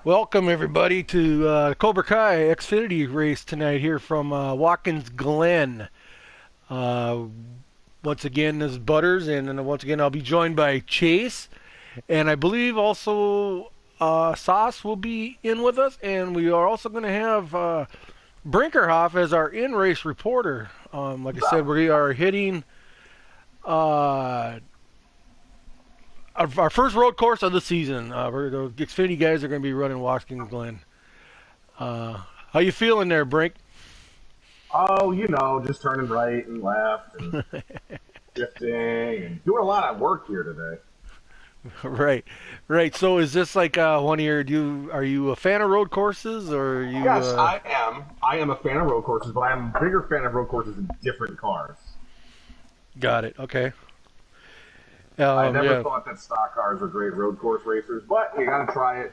Welcome everybody to Cobra Kai Xfinity race tonight here from Watkins Glen. Uh, Once again, this is Butters, and then once again I'll be joined by Chase, and I believe also Sauce will be in with us, and we are also going to have Brinkerhoff as our in-race reporter. Like I said, we are hitting uh, our first road course of the season. The Xfinity guys are going to be running Watkins Glen. Uh, how you feeling there, Brink? Oh, just turning right and left and shifting and doing a lot of work here today. Right, right. So is this like one of your? Are you a fan of road courses, or are you? Yes, I am. I am a fan of road courses, but I'm a bigger fan of road courses in different cars. Got it. Okay. I never Yeah. thought that stock cars were great road course racers, but you got to try it.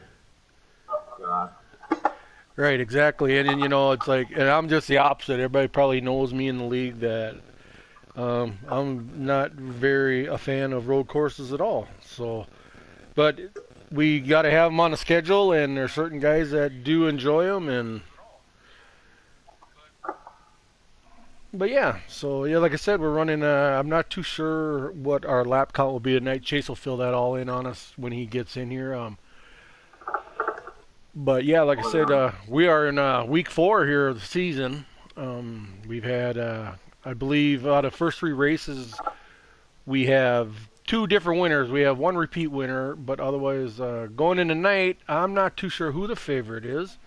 Oh, God. Right. Exactly. And then it's like, and I'm just the opposite. Everybody probably knows me in the league that I'm not very a fan of road courses at all. So, but we got to have them on the schedule, and there's certain guys that do enjoy them, and but yeah, so yeah, like I said, we're running. I'm not too sure what our lap count will be tonight. Chase will fill that all in on us when he gets in here. But yeah, like I said, we are in week 4 here of the season. We've had, I believe, out of the first 3 races, we have 2 different winners. We have 1 repeat winner, but otherwise, going in tonight, I'm not too sure who the favorite is.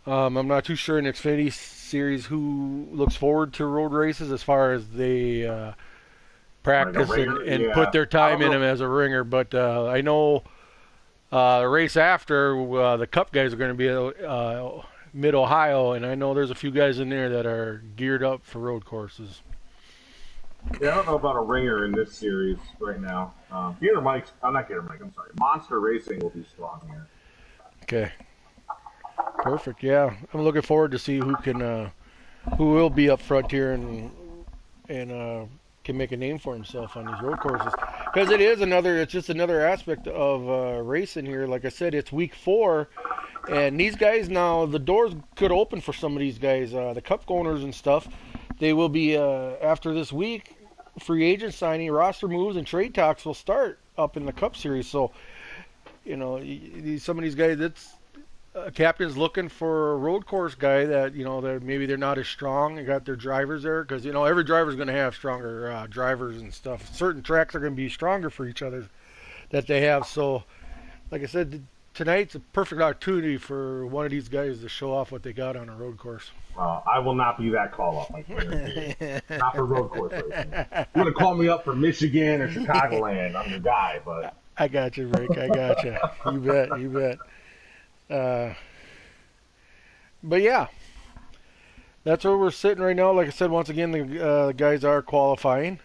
I'm not too sure in the Xfinity series who looks forward to road races as far as they Like a practice ringer? and put Yeah. their I time don't in know. them as a ringer. But I know the race after the Cup guys are going to be Mid Ohio, and I know there's a few guys in there that are geared up for road courses. Yeah, I don't know about a ringer in this series right now. Gator Mike's, I'm not Gator Mike, I'm sorry. Monster Racing will be strong here. Okay, perfect. Yeah, I'm looking forward to see who will be up front here and can make a name for himself on these road courses because it's just another aspect of racing here. Like I said, it's week 4, and these guys now the doors could open for some of these guys, the Cup owners and stuff. They will be after this week. Free agent signing, roster moves, and trade talks will start up in the Cup Series. So, some of these guys, it's captain's looking for a road course guy that that maybe they're not as strong. They got their drivers there because every driver's going to have stronger drivers and stuff. Certain tracks are going to be stronger for each other that they have. So, like I said, tonight's a perfect opportunity for one of these guys to show off what they got on a road course. I will not be that call up, I guarantee you. Not for road course racing. You want to call me up for Michigan or Chicagoland, I'm your guy, but I got you, Rick. I got you. You bet. You bet. Uh, but yeah, that's where we're sitting right now. Like I said, once again, the guys are qualifying.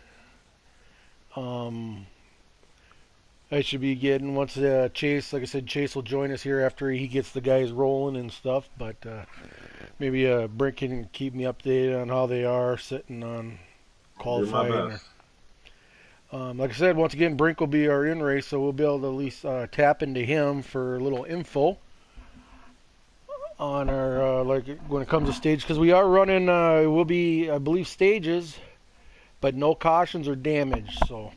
Um, I should be getting once Chase, like I said, Chase will join us here after he gets the guys rolling and stuff. But maybe Brink can keep me updated on how they are sitting on I'll do my qualifying. best. Like I said, once again, Brink will be our in race, so we'll be able to at least tap into him for a little info on our like when it comes to stage because we are running. It will be, I believe, stages, but no cautions or damage. So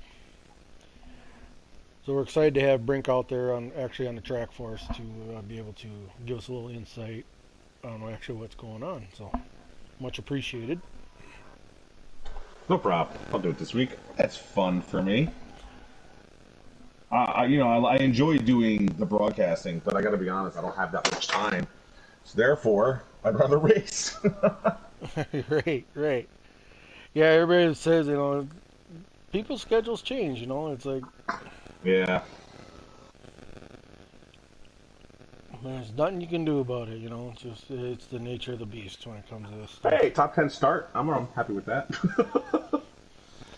we're excited to have Brink out there on the track for us to be able to give us a little insight on actually what's going on. So much appreciated. No problem. I'll do it this week. That's fun for me. I enjoy doing the broadcasting, but I got to be honest, I don't have that much time. So therefore, I'd rather race. Right, right. Yeah, everybody says people's schedules change. It's like Yeah. there's nothing you can do about it. It's the nature of the beast when it comes to this stuff. Hey, top 10 start. I'm happy with that.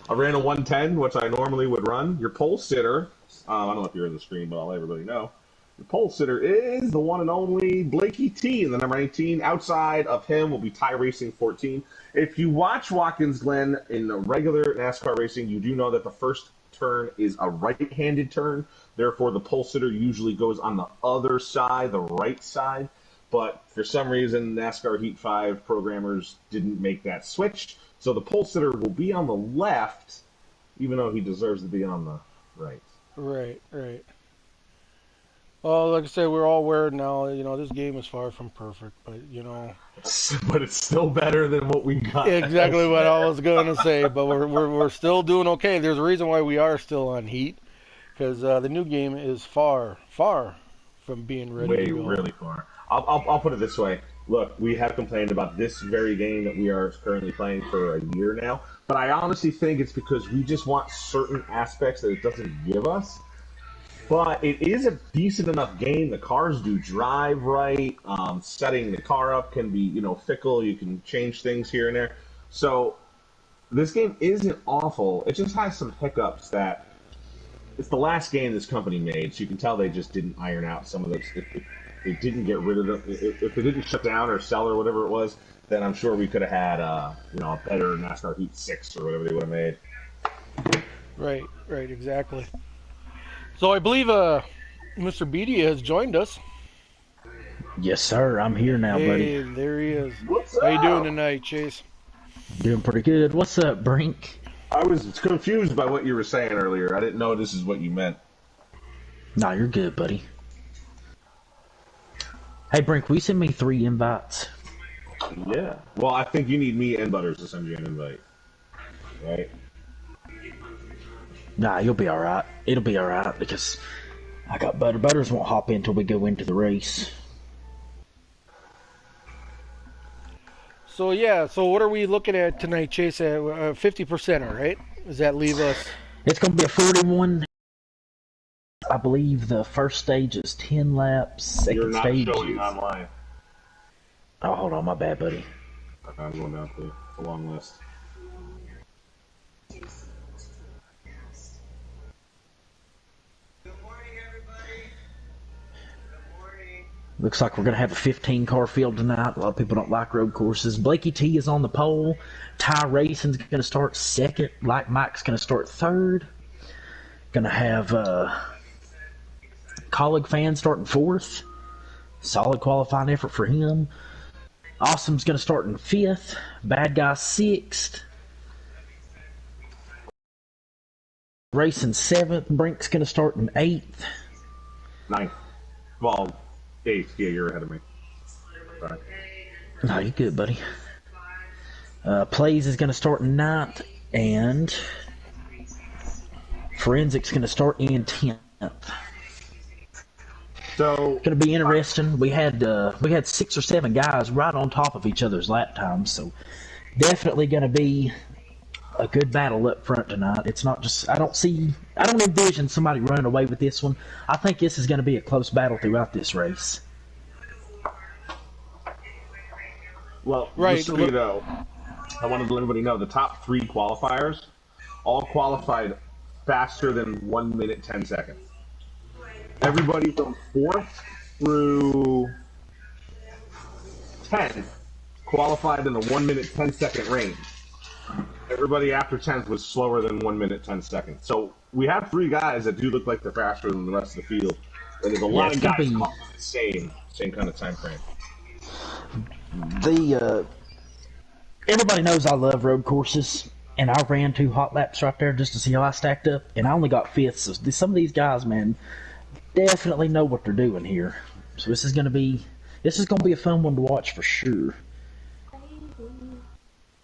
I ran a 110, which I normally would run. Your pole sitter, I don't know if you're in the screen, but I'll let everybody know. Your pole sitter is the one and only Blakey T in the number 19. Outside of him will be Ty Racing 14. If you watch Watkins Glen in the regular NASCAR racing, you do know that the first turn is a right-handed turn. Therefore, the pole sitter usually goes on the other side, the right side. But for some reason, NASCAR Heat 5 programmers didn't make that switch. So the pole sitter will be on the left, even though he deserves to be on the right. Right, right. Well, like I said, we're all aware now. This game is far from perfect, but But it's still better than what we got exactly what I elsewhere. was going to say. But we're still doing okay. There's a reason why we are still on Heat, because the new game is far, far from being ready to Way, go. really far. I'll put it this way. Look, we have complained about this very game that we are currently playing for a year now, but I honestly think it's because we just want certain aspects that it doesn't give us. But it is a decent enough game. The cars do drive right. Setting the car up can be, fickle. You can change things here and there. So this game isn't awful. It just has some hiccups that it's the last game this company made, so you can tell they just didn't iron out some of those. If they didn't get rid of them, if they didn't shut down or sell or whatever it was, then I'm sure we could have had a better NASCAR Heat 6 or whatever they would have made. Right, right, exactly. So I believe Mr. Beatty has joined us. Yes, sir. I'm here now, buddy. Hey, there he is. What's How you doing up? tonight, Chase? Doing pretty good. What's up, Brink? I was confused by what you were saying earlier. I didn't know this is what you meant. Nah, you're good, buddy. Hey, Brink, will you send me 3 invites? Yeah. Well, I think you need me and Butters to send you an invite. Right? Nah, you'll be alright. It'll be alright because I got Butter. Butters won't hop in until we go into the race. So yeah, so what are we looking at tonight, Chase? At 50%, right? Does that leave us? It's going to be a 41. I believe the first stage is 10 laps. You're Second not stage showing is... online. Oh, hold on. My bad, buddy. I'm going down through a long list. Looks like we're going to have a 15-car field tonight. A lot of people don't like road courses. Blakey T is on the pole. Ty Racing's going to start second. Like Mike's going to start third. Going to have Colleague Fan starting fourth. Solid qualifying effort for him. Awesome's going to start in fifth. Bad Guy sixth. Racing seventh. Brink's going to start in eighth. Ninth. Well, eighth. Yeah, you're ahead of me. Sorry. No, you're good, buddy. Plays is going to start in ninth. And Forensics going to start in 10th. So It's going to be interesting. We had 6 or 7 guys right on top of each other's lap times, so definitely going to be a good battle up front tonight. It's not just I don't envision somebody running away with this one. I think this is going to be a close battle throughout this race. well, Right, just so you know, I wanted to let everybody know the top 3 qualifiers all qualified faster than 1 minute 10 seconds. Everybody from 4th through 10th qualified in the 1 minute 10 second range. Everybody after 10th was slower than 1 minute 10 seconds. So we have 3 guys that do look like they're faster than the rest of the field. And there's a lot of guys caught in the same kind of time frame. Everybody knows I love road courses, and I ran 2 hot laps right there just to see how I stacked up, and I only got 5th. So some of these guys, man, definitely know what they're doing here. So this is gonna be a fun one to watch for sure.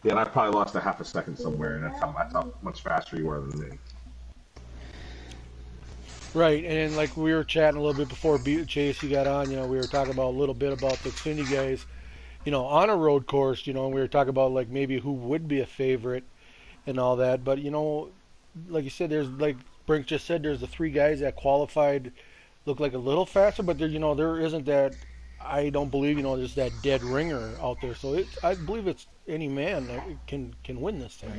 Yeah, and I probably lost a half a second somewhere, and that's how much faster you were than me. Right, and like we were chatting a little bit before Chase, you got on, we were talking about a little bit about the Xfinty guys, on a road course, we were talking about like maybe who would be a favorite and all that. But, like you said, there's like Brink just said, there's the 3 guys that qualified look like a little faster, but there isn't that, I don't believe, there's that dead ringer out there. So I believe it's any man that can win this thing.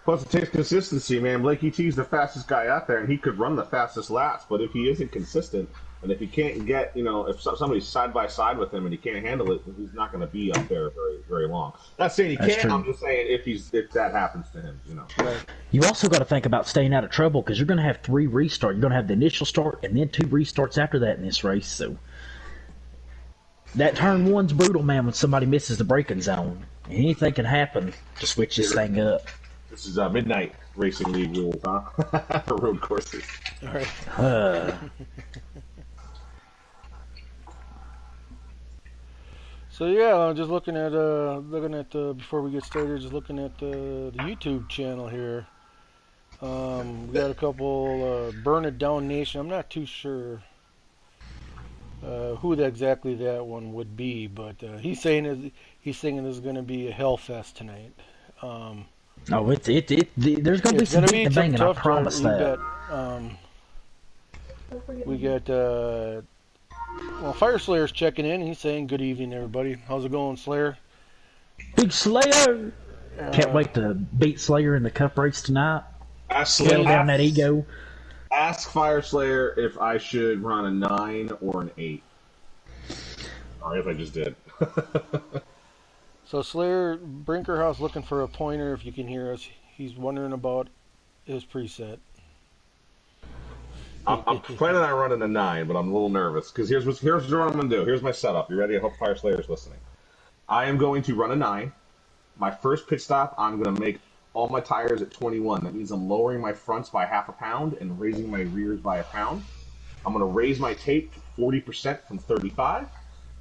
Plus, it takes consistency, man. Blakey T's the fastest guy out there, and he could run the fastest laps. But if he isn't consistent, and if he can't get, if somebody's side by side with him and he can't handle it, he's not going to be up there very, very long. Not saying he can't. True. I'm just saying if that happens to him, Right. You also got to think about staying out of trouble because you're going to have 3 restarts. You're going to have the initial start and then 2 restarts after that in this race. So that turn 1's brutal, man. When somebody misses the braking zone, anything can happen to switch this thing up. This is midnight racing league rules, huh? For road courses. All right. So yeah, I'm just looking at before we get started, just looking at the YouTube channel here. We got a couple Burn It Down Nation. I'm not too sure who exactly that one would be, but he's thinking this is going to be a hellfest tonight. No, there's going to be some big banging, I promise that. We got Fire Slayer's checking in. He's saying, "Good evening, everybody. How's it going, Slayer?" Big Slayer! Can't wait to beat Slayer in the Cup race tonight. Scale down that ego. Ask Fire Slayer if I should run a 9 or an 8. Sorry if I just did. So Slayer Brinkerhouse looking for a pointer. If you can hear us, he's wondering about his preset. I'm planning on running a 9, but I'm a little nervous because here's what I'm going to do. Here's my setup. You ready? I hope Fire Slayer's listening. I am going to run a 9. My first pit stop, I'm going to make all my tires at 21. That means I'm lowering my fronts by half a pound and raising my rears by a pound. I'm going to raise my tape to 40% from 35,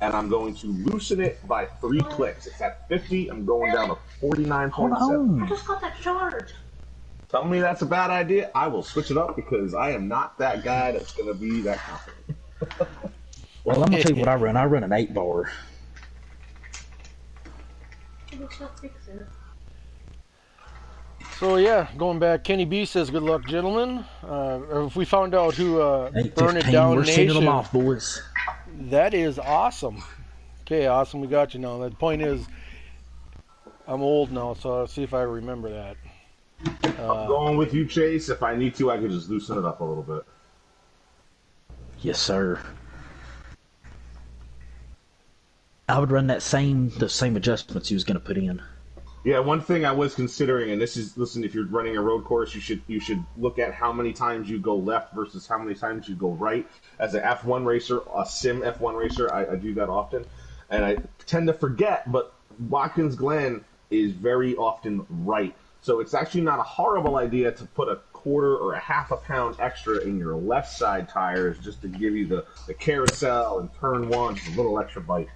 and I'm going to loosen it by 3 clicks. It's at 50. I'm going down to 49.7. I just got that charge. Tell me that's a bad idea, I will switch it up because I am not that guy that's going to be that confident. Well, I'm going to tell you what I run. I run an 8-bar. So yeah, going back, Kenny B says, "Good luck, gentlemen." If we found out who Burn It Down We're Nation, sending them off, boys. That is awesome. Okay, awesome. We got you now. The point is, I'm old now, so I'll see if I remember that. I'm going with you, Chase. If I need to, I can just loosen it up a little bit. Yes, sir. I would run the same adjustments he was going to put in. Yeah, one thing I was considering, and this is, listen, if you're running a road course, you should look at how many times you go left versus how many times you go right. As an F1 racer, a sim F1 racer, I do that often, and I tend to forget, but Watkins Glen is very often right. So it's actually not a horrible idea to put a quarter or a half a pound extra in your left side tires just to give you the carousel and turn 1, just a little extra bite.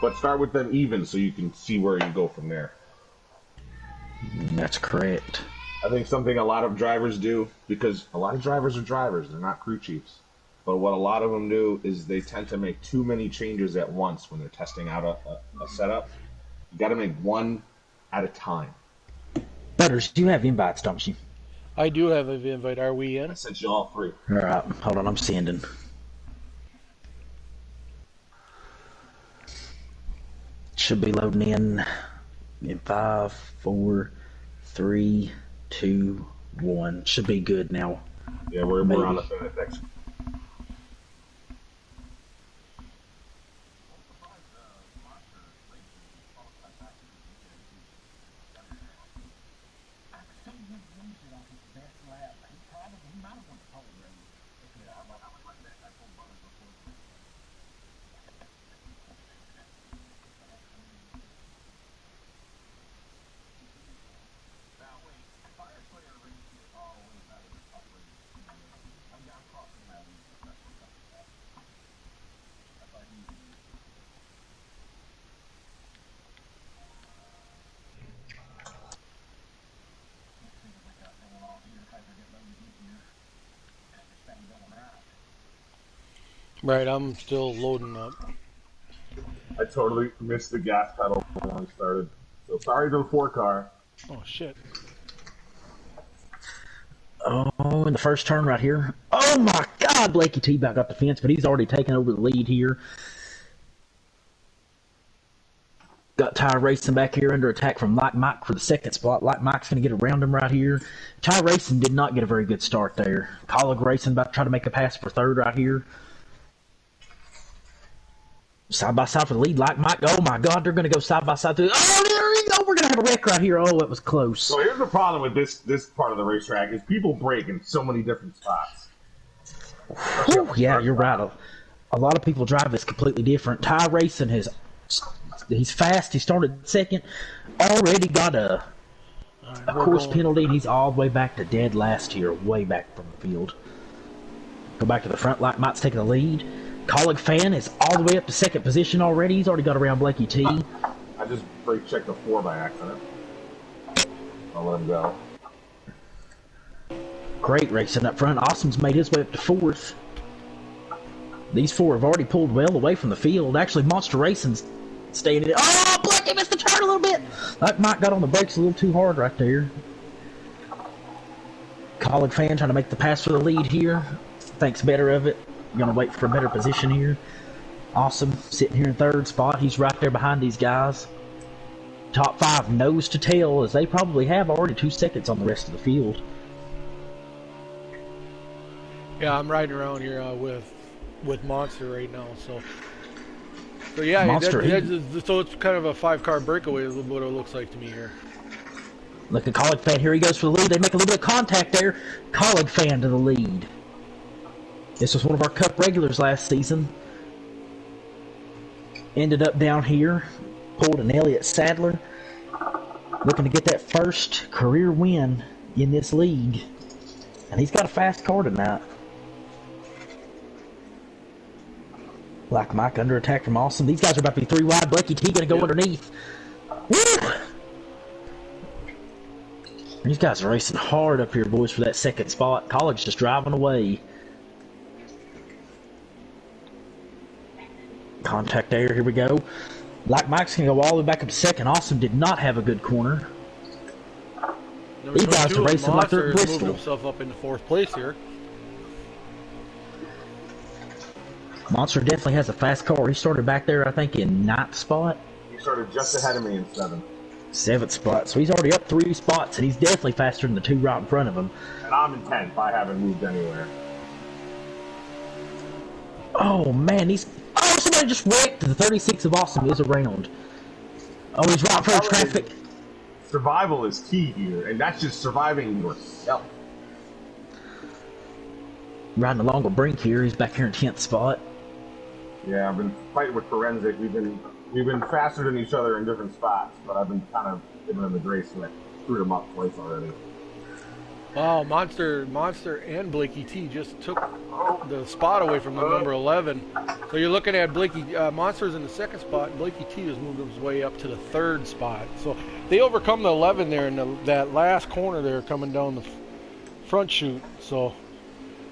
But start with them even so you can see where you go from there. That's correct. I think something a lot of drivers do, because a lot of drivers are drivers, they're not crew chiefs. But what a lot of them do is they tend to make too many changes at once when they're testing out a setup. You got to make one at a time. Butters, you have invites, don't you? I do have an invite. Are we in? I sent you all 3. All right, hold on, I'm sending. Should be loading in 5, 4, 3, 2, 1. Should be good now. Yeah, we're on the finish next. Right, I'm still loading up. I totally missed the gas pedal when we started. So sorry to the 4-car. Oh, shit. Oh, in the first turn right here. Oh, my God! Blakey T back up the fence, but he's already taken over the lead here. Got Ty Racing back here under attack from Like Mike for the second spot. Like Mike's going to get around him right here. Ty Racing did not get a very good start there. Colleague Racing about to try to make a pass for third right here. Side by side for the lead. Like Mike. Oh my God, they're going to go side by side through. Oh, there you go. We're going to have a wreck right here. Oh, it was close. So here's the problem with this part of the racetrack is people break in so many different spots. Whew, yeah, you're right. A lot of people drive this completely different. Ty Racing he's fast. He started second. Already got a course penalty, and he's all the way back to dead last here, way back from the field. Go back to the front. Like Mike's taking the lead. Colleague Fan is all the way up to second position already. He's already got around Blakey T. I just brake checked the 4 by accident. I'll let him go. Great racing up front. Awesome's made his way up to fourth. These 4 have already pulled well away from the field. Actually, Monster Racing's staying in it. Oh, Blakey missed the turn a little bit. Like Mike got on the brakes a little too hard right there. Colleague Fan trying to make the pass for the lead here. Thinks better of it. Going to wait for a better position here. Awesome sitting here in third spot. He's right there behind these guys. Top 5 nose to tail, as they probably have already 2 seconds on the rest of the field. Yeah, I'm riding around here with Monster right now, so yeah, Monster, so it's kind of a 5-car breakaway is what it looks like to me here. Look at Colleague Fan, here he goes for the lead. They make a little bit of contact there. Colleague Fan to the lead. This was one of our Cup regulars last season. Ended up down here, pulled an Elliott Sadler, looking to get that first career win in this league. And he's got a fast car tonight. Like Mike under attack from Awesome. These guys are about to be 3 wide. Blakey T going to go underneath. Woo! These guys are racing hard up here, boys, for that second spot. Colleague's just driving away. Contact there. Here we go. Like Mike's going to go all the way back up to second. Awesome did not have a good corner. These guys are racing like they're at Bristol. Himself up into 4th place here. Monster definitely has a fast car. He started back there, I think, in 9th spot. He started just ahead of me in 7th. 7th spot. So he's already up 3 spots, and he's definitely faster than the 2 right in front of him. And I'm in 10th. I haven't moved anywhere. Oh, man. Oh, somebody just wrecked. The 36 of Awesome is around. Oh, he's right in front of traffic. Survival is key here, and that's just surviving yourself. Riding along the brink here. He's back here in 10th spot. Yeah, I've been fighting with Forensic. We've been faster than each other in different spots, but I've been kind of giving him the grace and I screwed him up twice already. Wow, Monster and Blakey T just took the spot away from the number 11. So you're looking at Monster's in the 2nd spot, and Blakey T has moved his way up to the 3rd spot. So they overcome the 11 there in that last corner there coming down the front chute. So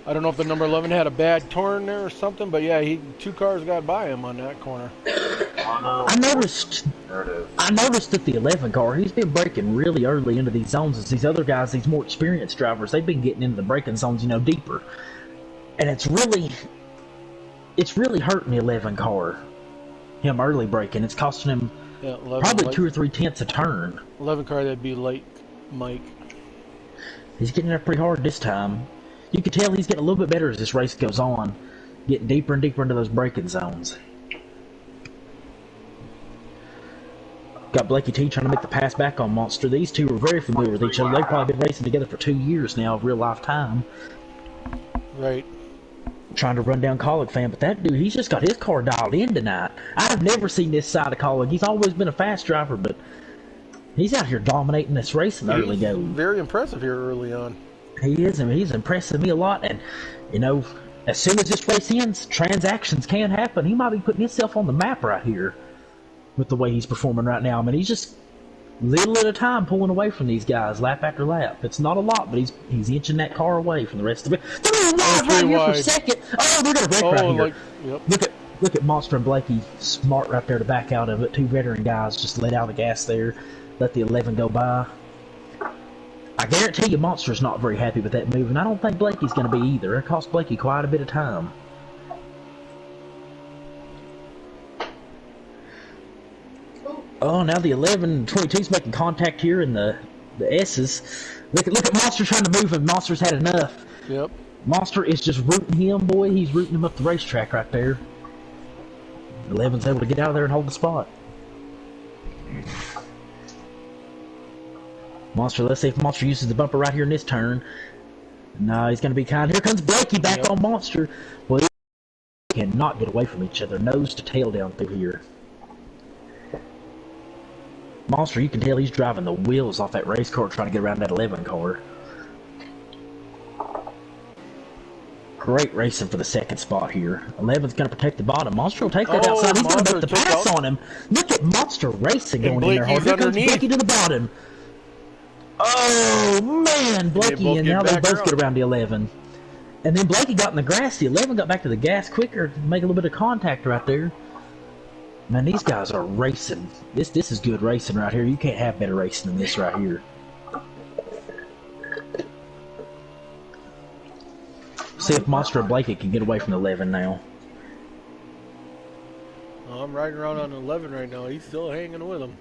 I don't know if the number 11 had a bad turn there or something, but yeah, 2 cars got by him on that corner. I noticed that the 11 car, he's been braking really early into these zones as these other guys, these more experienced drivers, they've been getting into the braking zones, deeper. And it's really hurting the 11 car, him early braking. It's costing him probably 2 or 3 tenths a turn. 11 car, that'd be light Mike. He's getting there pretty hard this time. You can tell he's getting a little bit better as this race goes on, getting deeper and deeper into those braking zones. Got Blakey T trying to make the pass back on Monster. These 2 are very familiar with each other. They've probably been racing together for 2 years now of real life time. Right. Trying to run down Colleague Fan, but that dude, he's just got his car dialed in tonight. I've never seen this side of Colleague. He's always been a fast driver, but he's out here dominating this race in the early go. Very impressive here early on. He is, and he's impressing me a lot. And, as soon as this race ends, transactions can happen. He might be putting himself on the map right here with the way he's performing right now. I mean, he's just little at a time pulling away from these guys, lap after lap. It's not a lot, but he's inching that car away from the rest of it. They're right here for second. Oh, they're going to wreck right here. Yep. Look at Monster and Blakey, smart right there to back out of it. 2 veteran guys just let out the gas there, let the 11 go by. I guarantee you Monster's not very happy with that move, and I don't think Blakey's going to be either. It cost Blakey quite a bit of time. Oh, now the 11-22's making contact here in the S's. Look at Monster trying to move him. Monster's had enough. Yep. Monster is just rooting him, boy. He's rooting him up the racetrack right there. 11's able to get out of there and hold the spot. Monster, let's see if Monster uses the bumper right here in this turn. No, he's going to be kind. Here comes Blakey back on Monster. Well, they cannot get away from each other. Nose to tail down through here. Monster, you can tell he's driving the wheels off that race car trying to get around that 11 car. Great racing for the second spot here. 11's going to protect the bottom. Monster will take that outside. He's going to make the pass on him. Look at Monster racing going in there hard. Here comes Blakey to the bottom. Oh, man. Blakey, and now they both get around the 11. And then Blakey got in the grass. The 11 got back to the gas quicker to make a little bit of contact right there. Man, these guys are racing. This is good racing right here. You can't have better racing than this right here. See if Monster and Blakey can get away from the 11 now. I'm riding around on 11 right now. He's still hanging with him.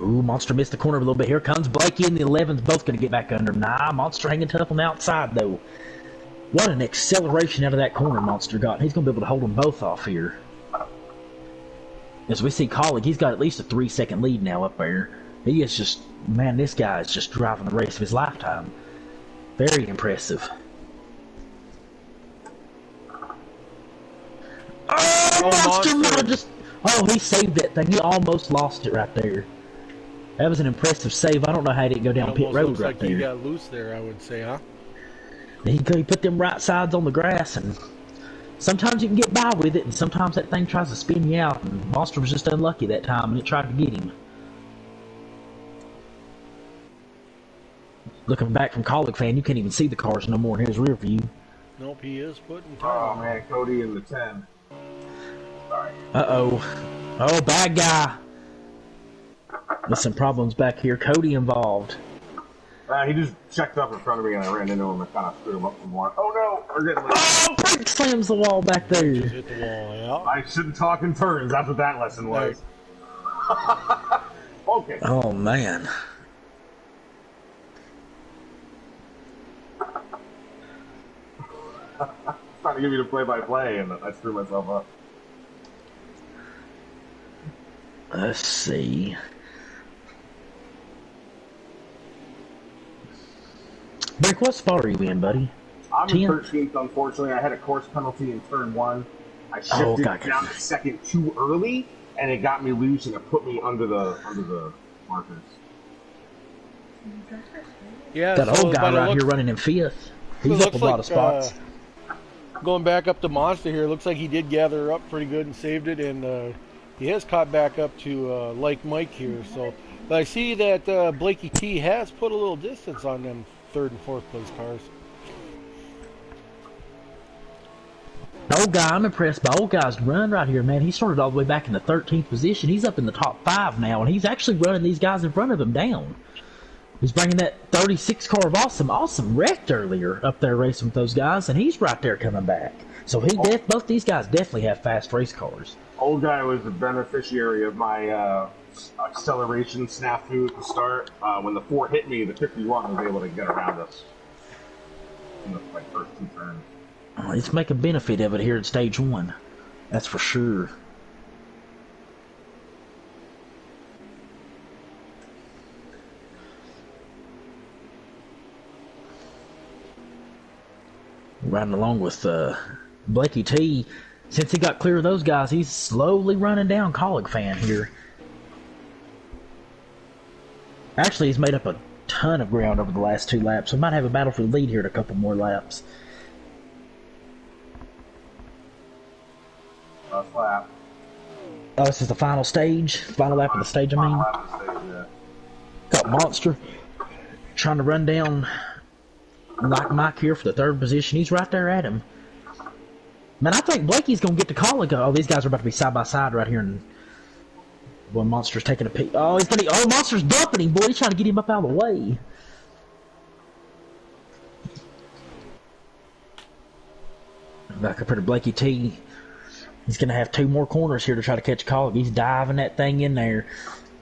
Ooh, Monster missed the corner a little bit. Here comes Blakey, and the 11's both going to get back under him. Nah, Monster hanging tough on the outside, though. What an acceleration out of that corner Monster got. He's going to be able to hold them both off here. As we see Colleague, he's got at least a 3-second lead now up there. He is just, man, this guy is just driving the race of his lifetime. Very impressive. Oh, Monster just... Oh, he saved that thing. He almost lost it right there. That was an impressive save. I don't know how he didn't go down pit road right there. He got loose there, I would say, huh? He put them right sides on the grass, and sometimes you can get by with it, and sometimes that thing tries to spin you out, and Monster was just unlucky that time, and it tried to get him. Looking back from Colleague fan, you can't even see the cars no more in his rear view. Nope, he is putting Oh, time. man, Cody in the 10. Sorry. Uh-oh. Oh, bad guy. There's some problems back here. Cody involved. He just checked up in front of me and I ran into him and kind of screwed him up some more. Oh no, we're getting late. Oh, brake slams the wall back there. Just hit the wall, yeah. I shouldn't talk in turns. That's what that lesson was. Okay. Oh, man. Trying to give you the play-by-play and I screwed myself up. Let's see. Brick, what spot are you in, buddy? I'm in 13th, unfortunately. I had a course penalty in turn 1. I shifted down to second too early, and it got me loose, and it put me under the markers. Yeah, that old guy right here running in 5th. He's up a lot of spots. Going back up to Monster here, looks like he did gather up pretty good and saved it, and he has caught back up to like Mike here. So, but I see that Blakey T has put a little distance on them 3rd and 4th place cars. Old guy, I'm impressed by old guy's run right here, man. He started all the way back in the 13th position. He's up in the top 5 now, and he's actually running these guys in front of him down. He's bringing that 36 car of Awesome wrecked earlier up there racing with those guys, and he's right there coming back. So both these guys definitely have fast race cars. Old guy was the beneficiary of my acceleration snafu at the start. When the 4 hit me, the 51 was able to get around us in the first 2 turns. Let's make a benefit of it here in stage 1. That's for sure. Riding along with Blakey T. Since he got clear of those guys, he's slowly running down Colleague fan here. Actually, he's made up a ton of ground over the last 2 laps. We might have a battle for the lead here in a couple more laps. Last lap. Oh, this is the final stage? Final lap of the stage, I mean? Final lap of the stage, yeah. Got Monster trying to run down like Mike here for the 3rd position. He's right there at him. Man, I think Blakey's going to get to Colleague. Oh, these guys are about to be side by side right here. And when Monster's taking a peek. Oh, Monster's dumping him, boy. He's trying to get him up out of the way. Back up here to Blakey T. He's going to have 2 more corners here to try to catch Colleague. He's diving that thing in there.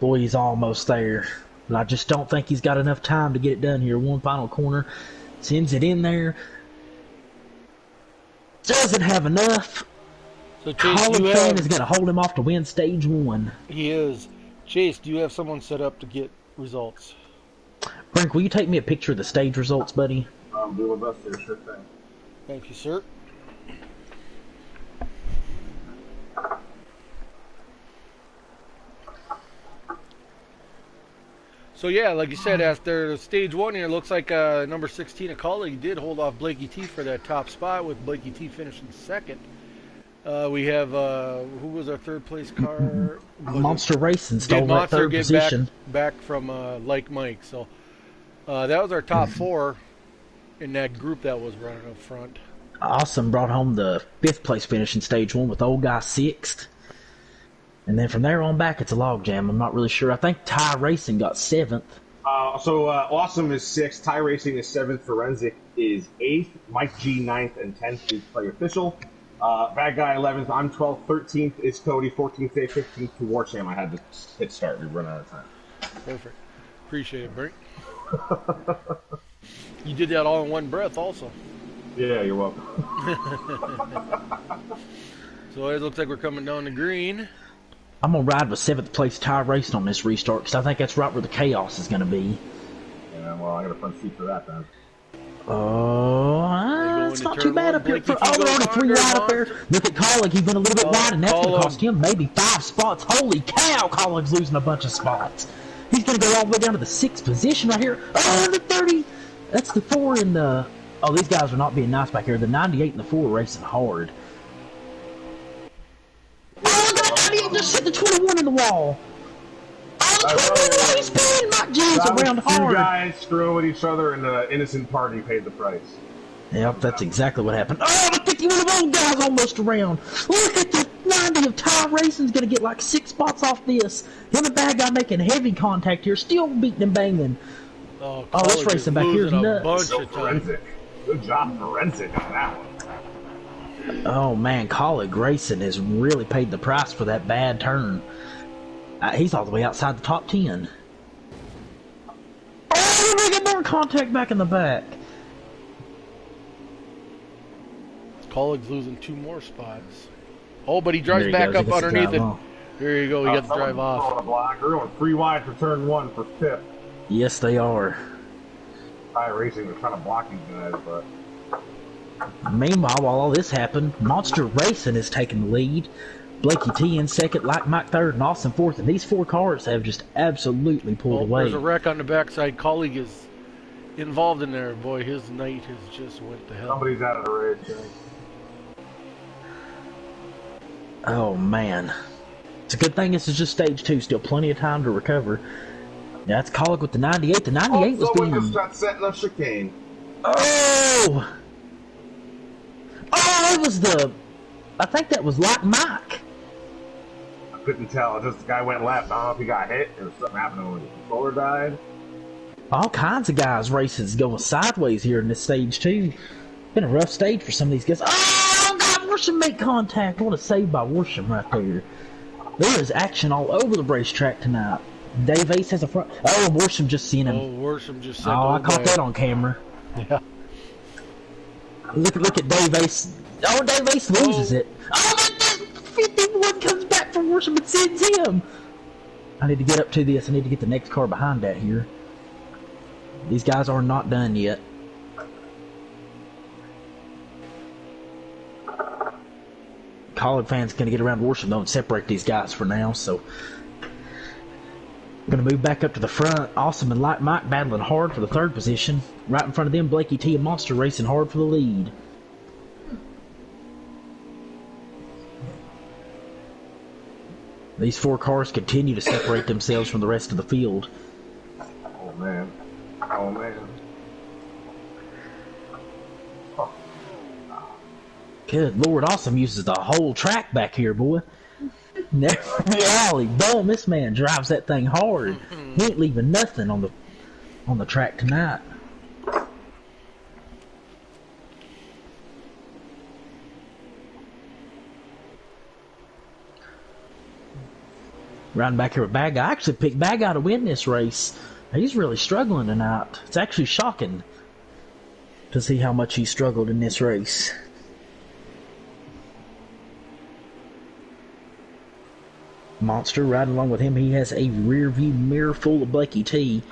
Boy, he's almost there. But I just don't think he's got enough time to get it done here. One final corner. Sends it in there. Doesn't have enough. So Chase, Colin Fan is going to hold him off to win stage 1. He is. Chase, do you have someone set up to get results? Frank, will you take me a picture of the stage results, buddy? I'm doing my best here, sure thing. Thank you, sir. So yeah, like you said, after stage 1 here, looks like number 16, a colleague, did hold off Blakey T for that top spot, with Blakey T finishing second. We have, who was our third place car? Monster Racing stole that Monster third get position. back from Like Mike. So that was our top 4 in that group that was running up front. Awesome brought home the 5th place finish in stage 1 with old guy 6th. And then from there on back, it's a logjam. I'm not really sure. I think Ty Racing got 7th. Awesome is 6th. Ty Racing is 7th. Forensic is 8th. Mike G 9th and 10th is Play Official. Bad Guy 11th. I'm 12th. 13th is Cody. 14th Dave. 15th to Warcham. I had to hit start. We run out of time. Perfect. Appreciate it, Brent. You did that all in one breath also. Yeah, you're welcome. So it looks like we're coming down the green. I'm going to ride with 7th place Ty Racing on this restart because I think that's right where the chaos is going to be. Yeah, well, I got a front seat for that then. Oh, it's not too bad up here. We're only 3 wide up there. Look at Colleague. He went a little bit wide, and that's going to cost him maybe 5 spots. Holy cow, Colleague's losing a bunch of spots. He's going to go all the way down to the 6th position right here. Oh, the 30. That's the 4 and the... Oh, these guys are not being nice back here. The 98 and the 4 are racing hard. Oh, that 98 just hit the 21 in the wall. Oh, the 21 in the wall. He's spinning. Mike G's around hard. 2 guys screwing with each other, and the innocent party paid the price. Yep, that's exactly what happened. Oh, the 51 of old guys almost around. Look at the 90 of Ty Racing's going to get like 6 spots off this. Him and Bad Guy making heavy contact here, still beating and banging. Oh, this racing back here is nuts. Forensic. Good job, Forensic, on that one. Oh, man, Colleague Racing has really paid the price for that bad turn. He's all the way outside the top 10. Oh, we get more contact back in the back. Colleague's losing 2 more spots. Oh, but he drives back up underneath it. There you go, he got to drive off. We're going 3 wide for turn 1 for 5th. Yes, they are. Ty Racing was trying to block these guys, but... Meanwhile, while all this happened, Monster Racing is taking the lead. Blakey T in 2nd, Like Mike 3rd, and Austin 4th. And these 4 cars have just absolutely pulled away. There's a wreck on the backside. Colleague is involved in there. Boy, his night has just went to hell. Somebody's out of the race, Jay. Oh, man. It's a good thing this is just stage 2. Still plenty of time to recover. Yeah, it's Colleague with the 98. The 98 was being... just got set in a chicane. Oh! Oh, it was the... I think that was Like Mike. I couldn't tell. Just the guy went left. I don't know if he got hit or something happened when the controller died. All kinds of guys' races going sideways here in this stage, too. Been a rough stage for some of these guys. Oh, God, Worsham make contact. What a save by Worsham right there. There is action all over the racetrack tonight. Dave Ace has a front. Oh, Worsham just seen him. Oh, Worsham just sent I caught that on camera. Yeah. Look at Dave Ace. Oh, Dave Ace loses it. Oh, my 51 comes back from Worsham and sends him. I need to get up to this. I need to get the next car behind that here. These guys are not done yet. Colleague fans going to get around Worsham though and separate these guys for now, so we're going to move back up to the front. Awesome and Like Mike battling hard for the 3rd position. Right in front of them, Blakey T and Monster racing hard for the lead. These 4 cars continue to separate themselves from the rest of the field. Oh, man. Oh, man. Oh. Good Lord, Awesome uses the whole track back here, boy. Never really bum. This man drives that thing hard. He ain't leaving nothing on the track tonight. Riding back here with Bad Guy. I actually picked Bad Guy to win this race. He's really struggling tonight. It's actually shocking to see how much he struggled in this race. Monster riding along with him. He has a rear view mirror full of Blakey T.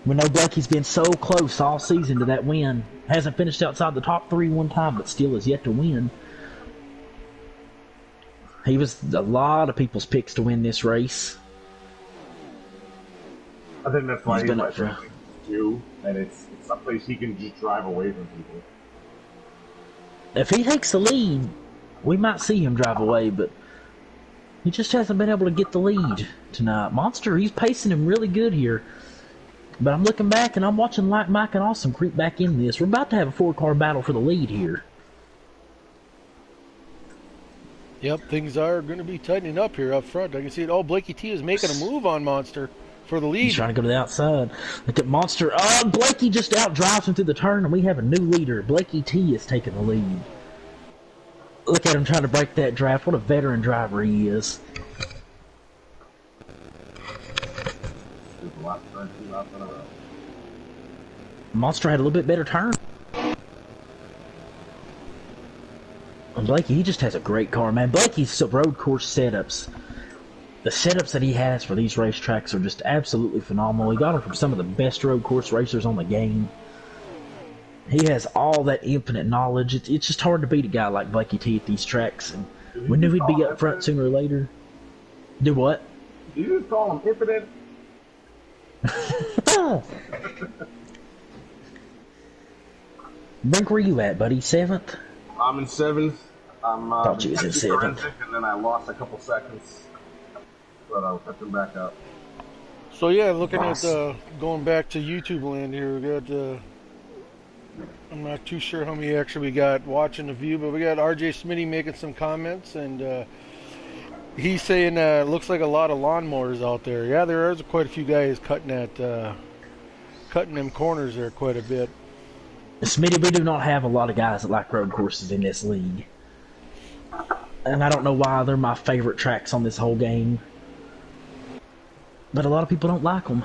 We know Blakey's been so close all season to that win. Hasn't finished outside the top 3 one time, but still has yet to win. He was a lot of people's picks to win this race. I think that's why He's been up for too, and it's someplace he can just drive away from people. If he takes the lead, we might see him drive away, but he just hasn't been able to get the lead tonight. Monster, he's pacing him really good here. But I'm looking back and I'm watching Like Mike and Awesome creep back in this. We're about to have a 4-car battle for the lead here. Yep, things are going to be tightening up here up front. I can see it. Oh, Blakey T is making a move on Monster for the lead. He's trying to go to the outside. Look at Monster. Oh, Blakey just outdrives him through the turn, and we have a new leader. Blakey T is taking the lead. Look at him trying to break that draft. What a veteran driver he is. Monster had a little bit better turn. And Blakey, he just has a great car, man. Blakey's road course setups. The setups that he has for these racetracks are just absolutely phenomenal. He got them from some of the best road course racers on the game. He has all that infinite knowledge. It's just hard to beat a guy like Blakey T at these tracks. And we knew he'd be up front sooner or later. Do what? Do you just call him infinite? Brink, where you at, buddy? 7th? I'm in 7th. I'm Thought you was in 7th. forensic, and then I lost a couple seconds, but I'll put them back up. So yeah, looking Nice. at going back to YouTube land here, we got. I'm not too sure how many actually we got watching the view, but we got RJ Smitty making some comments, and he's saying looks like a lot of lawnmowers out there. Yeah, there is quite a few guys cutting them corners there quite a bit. Smitty, we do not have a lot of guys that like road courses in this league. And I don't know why they're my favorite tracks on this whole game. But a lot of people don't like them.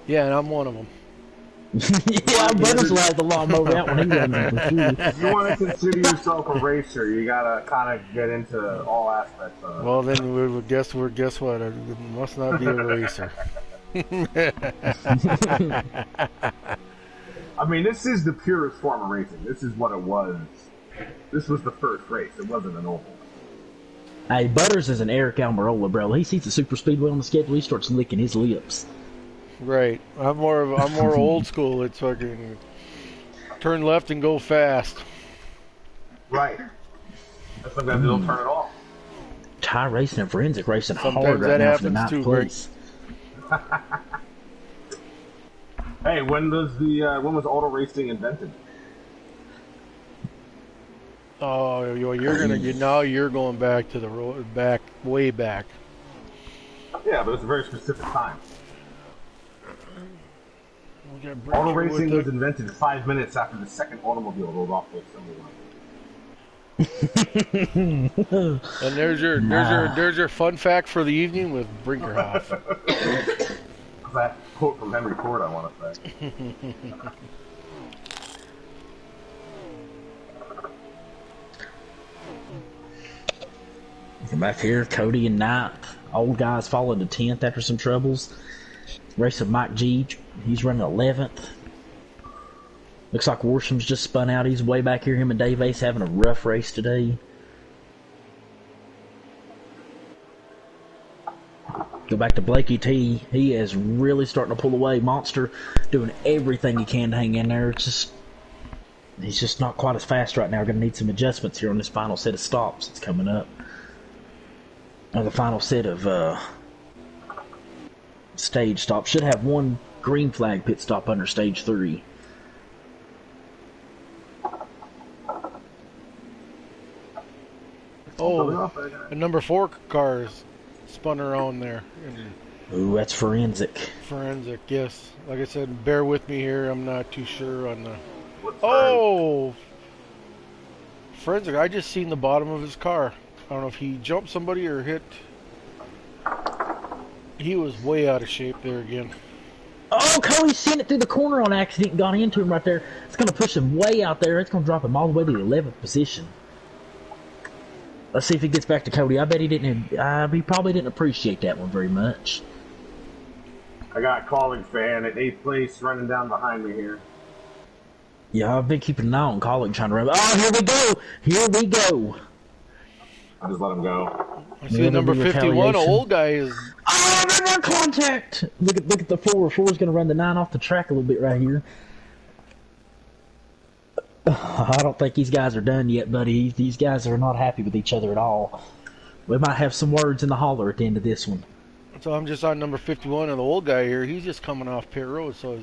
Yeah, and I'm one of them. Yeah, Butters like the lawnmower out when he runs them for sure. If you want to consider yourself a racer, you gotta kind of get into all aspects of it. Well, then we would guess what? I must not be a racer. I mean, this is the purest form of racing. This is what it was. This was the first race. It wasn't an oval. Hey, Butters is an Eric Almirola, bro. He sees the super speedway on the schedule, he starts licking his lips. Right. I'm more old school. It's fucking turn left and go fast. Right. That's sometimes they'll turn it off. Tie racing and forensic racing Sometimes hard right that now for the happens ninth too, place. Hey, when was auto racing invented? Oh, you're going back to the road, way back. Yeah, but it's a very specific time. We got Brink Auto here with racing the- was invented 5 minutes after the second automobile rolled off the assembly line. And there's your fun fact for the evening with Brinkerhoff. That quote from Henry Ford, I want to say. Come back here, Cody and Knight. Old guys followed to 10th after some troubles. Race of Mike G. He's running 11th. Looks like Warsham's just spun out. He's way back here. Him and Dave Ace having a rough race today. Go back to Blakey T. He is really starting to pull away. Monster doing everything he can to hang in there. He's just not quite as fast right now. We're going to need some adjustments here on this final set of stops that's coming up. Or the final set of stage stops. Should have one green flag pit stop under stage 3. Oh, a number 4 car's spun around there. Ooh, that's forensic. Forensic, yes. Like I said, bear with me here. I'm not too sure on the. What's Oh, forensic! I just seen the bottom of his car. I don't know if he jumped somebody or hit He was way out of shape there again. Oh, Cody's sent it through the corner on accident and got into him right there. It's going to push him way out there. It's going to drop him all the way to the 11th position. Let's see if he gets back to Cody. I bet he didn't. He probably didn't appreciate that one very much. I got Calling Fan at 8th place running down behind me here. Yeah, I've been keeping an eye on Colin trying to run. Oh, here we go! Here we go! I just let him go. I see number 51, old guy is... Oh, never contact! Look at the 4. 4's going to run the 9 off the track a little bit right here. I don't think these guys are done yet, buddy. These guys are not happy with each other at all. We might have some words in the holler at the end of this one. So I'm just on number 51 and the old guy here. He's just coming off pit road. So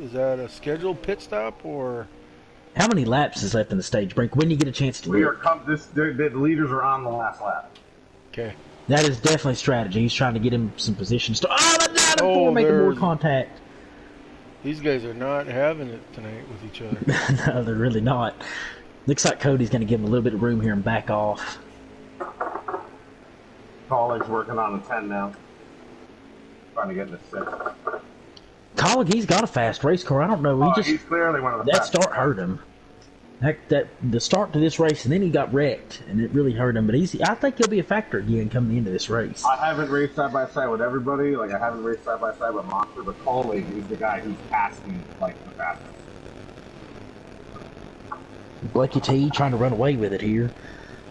is that a scheduled pit stop or? How many laps is left in the stage break? When do you get a chance to look? The leaders are on the last lap. Okay. That is definitely strategy. He's trying to get him some positions. Oh, the 9 and 4 making more contact. These guys are not having it tonight with each other. No, they're really not. Looks like Cody's going to give him a little bit of room here and back off. Colleague's working on a 10 now. Trying to get in the 6. Colleague, he's got a fast race car. I don't know. He's clearly one of the that start hurt him. The start to this race, and then he got wrecked, and it really hurt him. But I think he'll be a factor again coming into this race. I haven't raced side by side with everybody. Like I haven't raced side by side with Monster, but Colleague is the guy who's passing like the fastest. Blakey T trying to run away with it here.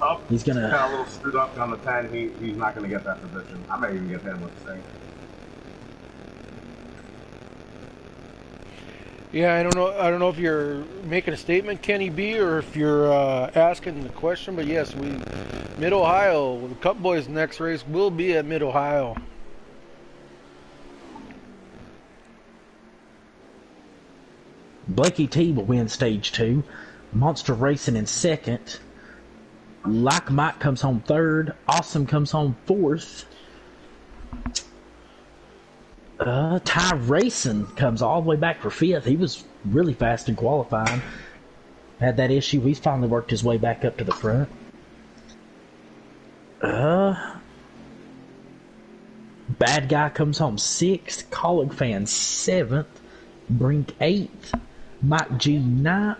Oh, he's gonna got a little screwed up on the 10. He's not gonna get that position. I may even get him with the same. Yeah, I don't know if you're making a statement, Kenny B, or if you're asking the question. But yes, Mid Ohio, the Cup Boys' next race will be at Mid Ohio. Blakey T will win stage 2. Monster Racing in 2nd. Like Mike comes home 3rd. Awesome comes home 4th. Ty Racing comes all the way back for 5th. He was really fast in qualifying. Had that issue. He's finally worked his way back up to the front. Bad Guy comes home 6th. Colleague Fan 7th. Brink 8th. Mike G 9th.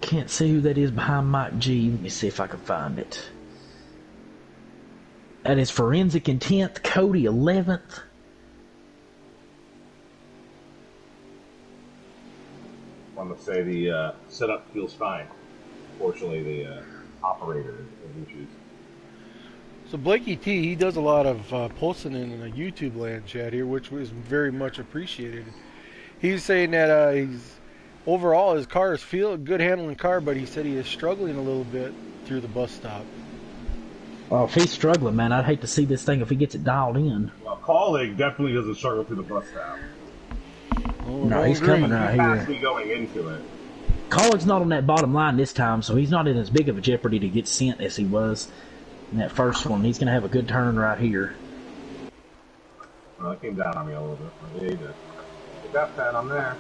Can't see who that is behind Mike G. Let me see if I can find it. That is Forensic in 10th, Cody 11th. I want to say the setup feels fine. Fortunately, the operator has issues. So Blakey T, he does a lot of posting in the YouTube land chat here, which was very much appreciated. He's saying that overall his car is a good handling car, but he said he is struggling a little bit through the bus stop. Oh, if he's struggling, man, I'd hate to see this thing if he gets it dialed in. Well, Colleague definitely doesn't struggle through the bus stop. Oh, no, he's coming right here. He's going into it. Colleague's not on that bottom line this time, so he's not in as big of a jeopardy to get sent as he was in that first one. He's going to have a good turn right here. Well, it came down on me a little bit. Yeah, he did. Get that pad on there.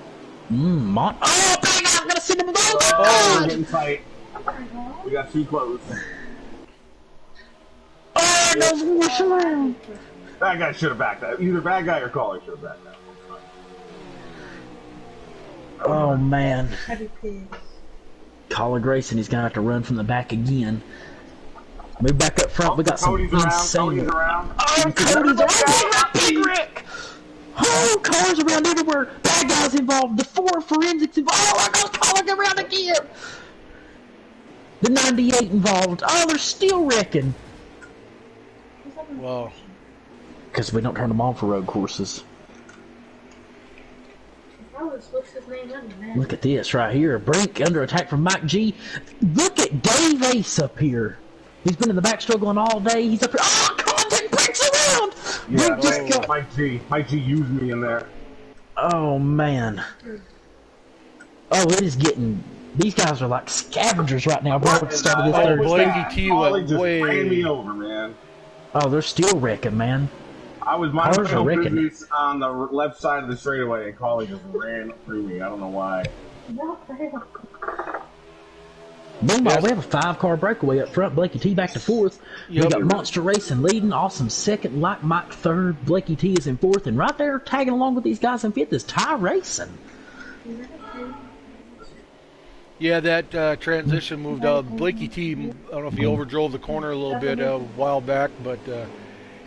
Oh, bang! I'm going to send him a goal! Oh, we're getting tight. We got too close. Oh, those whoosh around. That guy should have backed that. Either Bad Guy or Colleague should have backed that. Oh, man. Colleague Racing, he's going to have to run from the back again. Move back up front. We got some insane. Cody's around. Oh, Cody's around. Big Rick. Oh, cars around everywhere. Bad Guys involved. The 4 forensics involved. Oh, I got Colleague around again. The 98 involved. Oh, they're still wrecking. Wow. Because we don't turn them on for road courses. Look at this right here. Brink under attack from Mike G. Look at Dave Ace up here. He's been in the back struggling all day. He's up here. Oh, contact breaks around. Yeah, Brink just got... Mike G used me in there. Oh, man. Oh, it is getting... These guys are like scavengers right now, bro, at the start of this third Blakey T went just way... ran me over, man. Oh, they're still wrecking, man. I was minding my own business on the left side of the straightaway, and Collie just ran through me. I don't know why. Meanwhile, Yes. we have a 5-car breakaway up front. Blakey T back to fourth. We Yep. got Monster Racing leading. Awesome second. Like Mike third. Blakey T is in fourth. And right there, tagging along with these guys in fifth is Ty Racing. Yeah, that transition moved out. Blakey T, I don't know if he overdrove the corner a little bit a while back, but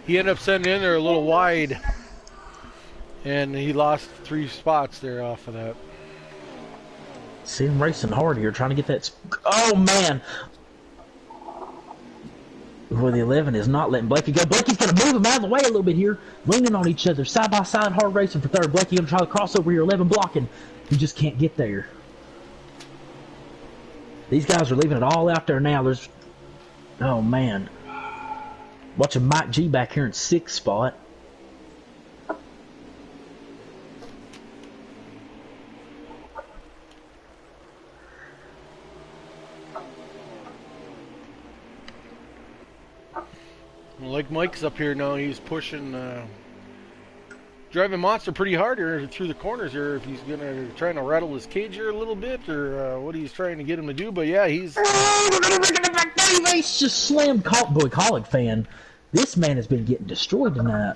he ended up sending in there a little wide, and he lost 3 spots there off of that. See him racing hard here, trying to get that. Oh, man. Well, the 11 is not letting Blakey go. Blakey's going to move him out of the way a little bit here, leaning on each other, side by side, hard racing for third. Blakey going to try the crossover here, 11 blocking. He just can't get there. These guys are leaving it all out there now. There's, oh man, watching Mike G back here in 6th spot. Like Mike's up here now, he's pushing, driving Monster pretty hard here through the corners here. If he's gonna trying to rattle his cage here a little bit, or what he's trying to get him to do. But yeah, he's. Oh, we're gonna bring it back. Buddy Race just slammed Boy Colleague fan. This man has been getting destroyed tonight.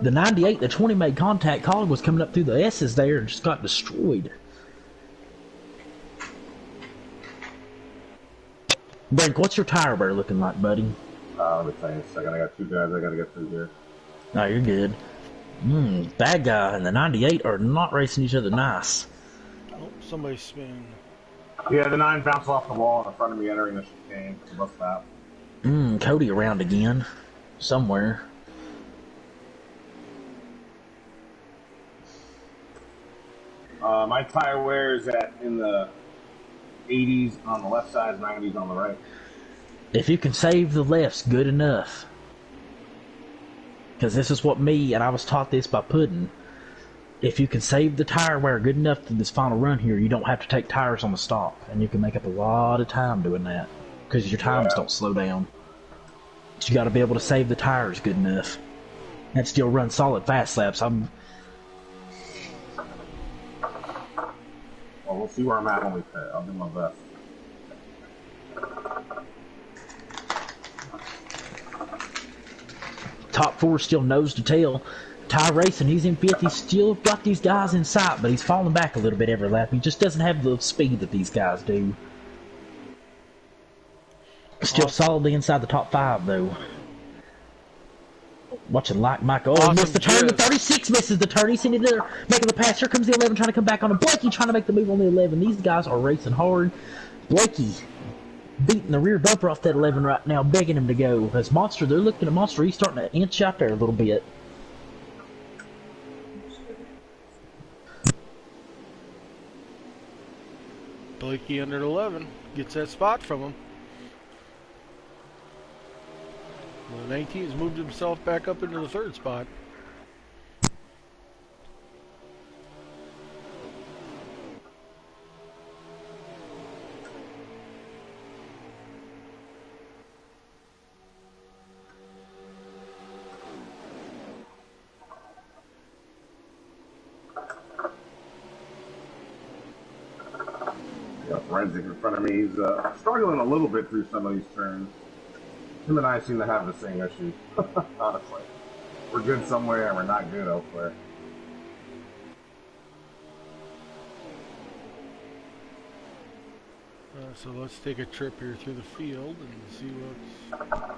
The 98, the 20 made contact. Colleague was coming up through the S's there and just got destroyed. Brink, what's your tire wear looking like, buddy? Let me tell you a second. I got 2 guys I gotta get through here. No, you're good. Bad guy and the 98 are not racing each other nice. Oh, somebody's spinning. Yeah, the 9 bounced off the wall in front of me entering the chicane. What's that? Cody around again. Somewhere. My tire wear is in the 80s on the left side, 90s on the right. If you can save the lefts, good enough. Because this is what and I was taught this by Puddin'. If you can save the tire wear good enough to this final run here, you don't have to take tires on the stop. And you can make up a lot of time doing that. Because your times don't slow down. But you got to be able to save the tires good enough. And still run solid fast laps. Well, we'll see where I'm at when we pit. I'll do my best. Top 4 still nose to tail. Ty Racing, he's in 5th. He's still got these guys in sight, but he's falling back a little bit every lap. He just doesn't have the speed that these guys do. Still solidly inside the top 5, though. Watching like Michael. Oh, missed the turn. The 36 misses the turn. He's sitting there making the pass. Here comes the 11 trying to come back on him. Blakey trying to make the move on the 11. These guys are racing hard. Blakey beating the rear bumper off that 11 right now, begging him to go. As Monster, they're looking at Monster. He's starting to inch out there a little bit. Blakey under 11 gets that spot from him. The 19 has moved himself back up into the 3rd spot. Forensic in front of me. He's struggling a little bit through some of these turns. Him and I seem to have the same issue. Honestly, we're good somewhere and we're not good elsewhere. So let's take a trip here through the field and see what's.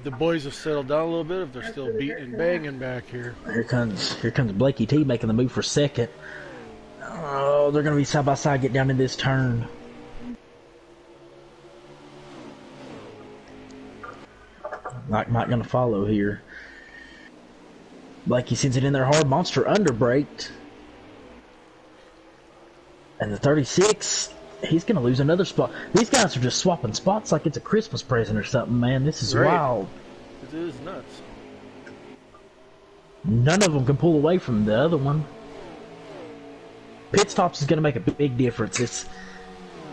The boys have settled down a little bit. If they're still beating and banging back here. Here comes Blakey T making the move for 2nd. Oh, they're going to be side by side, get down in this turn. Not going to follow here. Blakey sends it in there hard. Monster underbraked. And the 36, he's going to lose another spot. These guys are just swapping spots like it's a Christmas present or something, man. This is wild. It is nuts. None of them can pull away from the other one. Pit stops is going to make a big difference.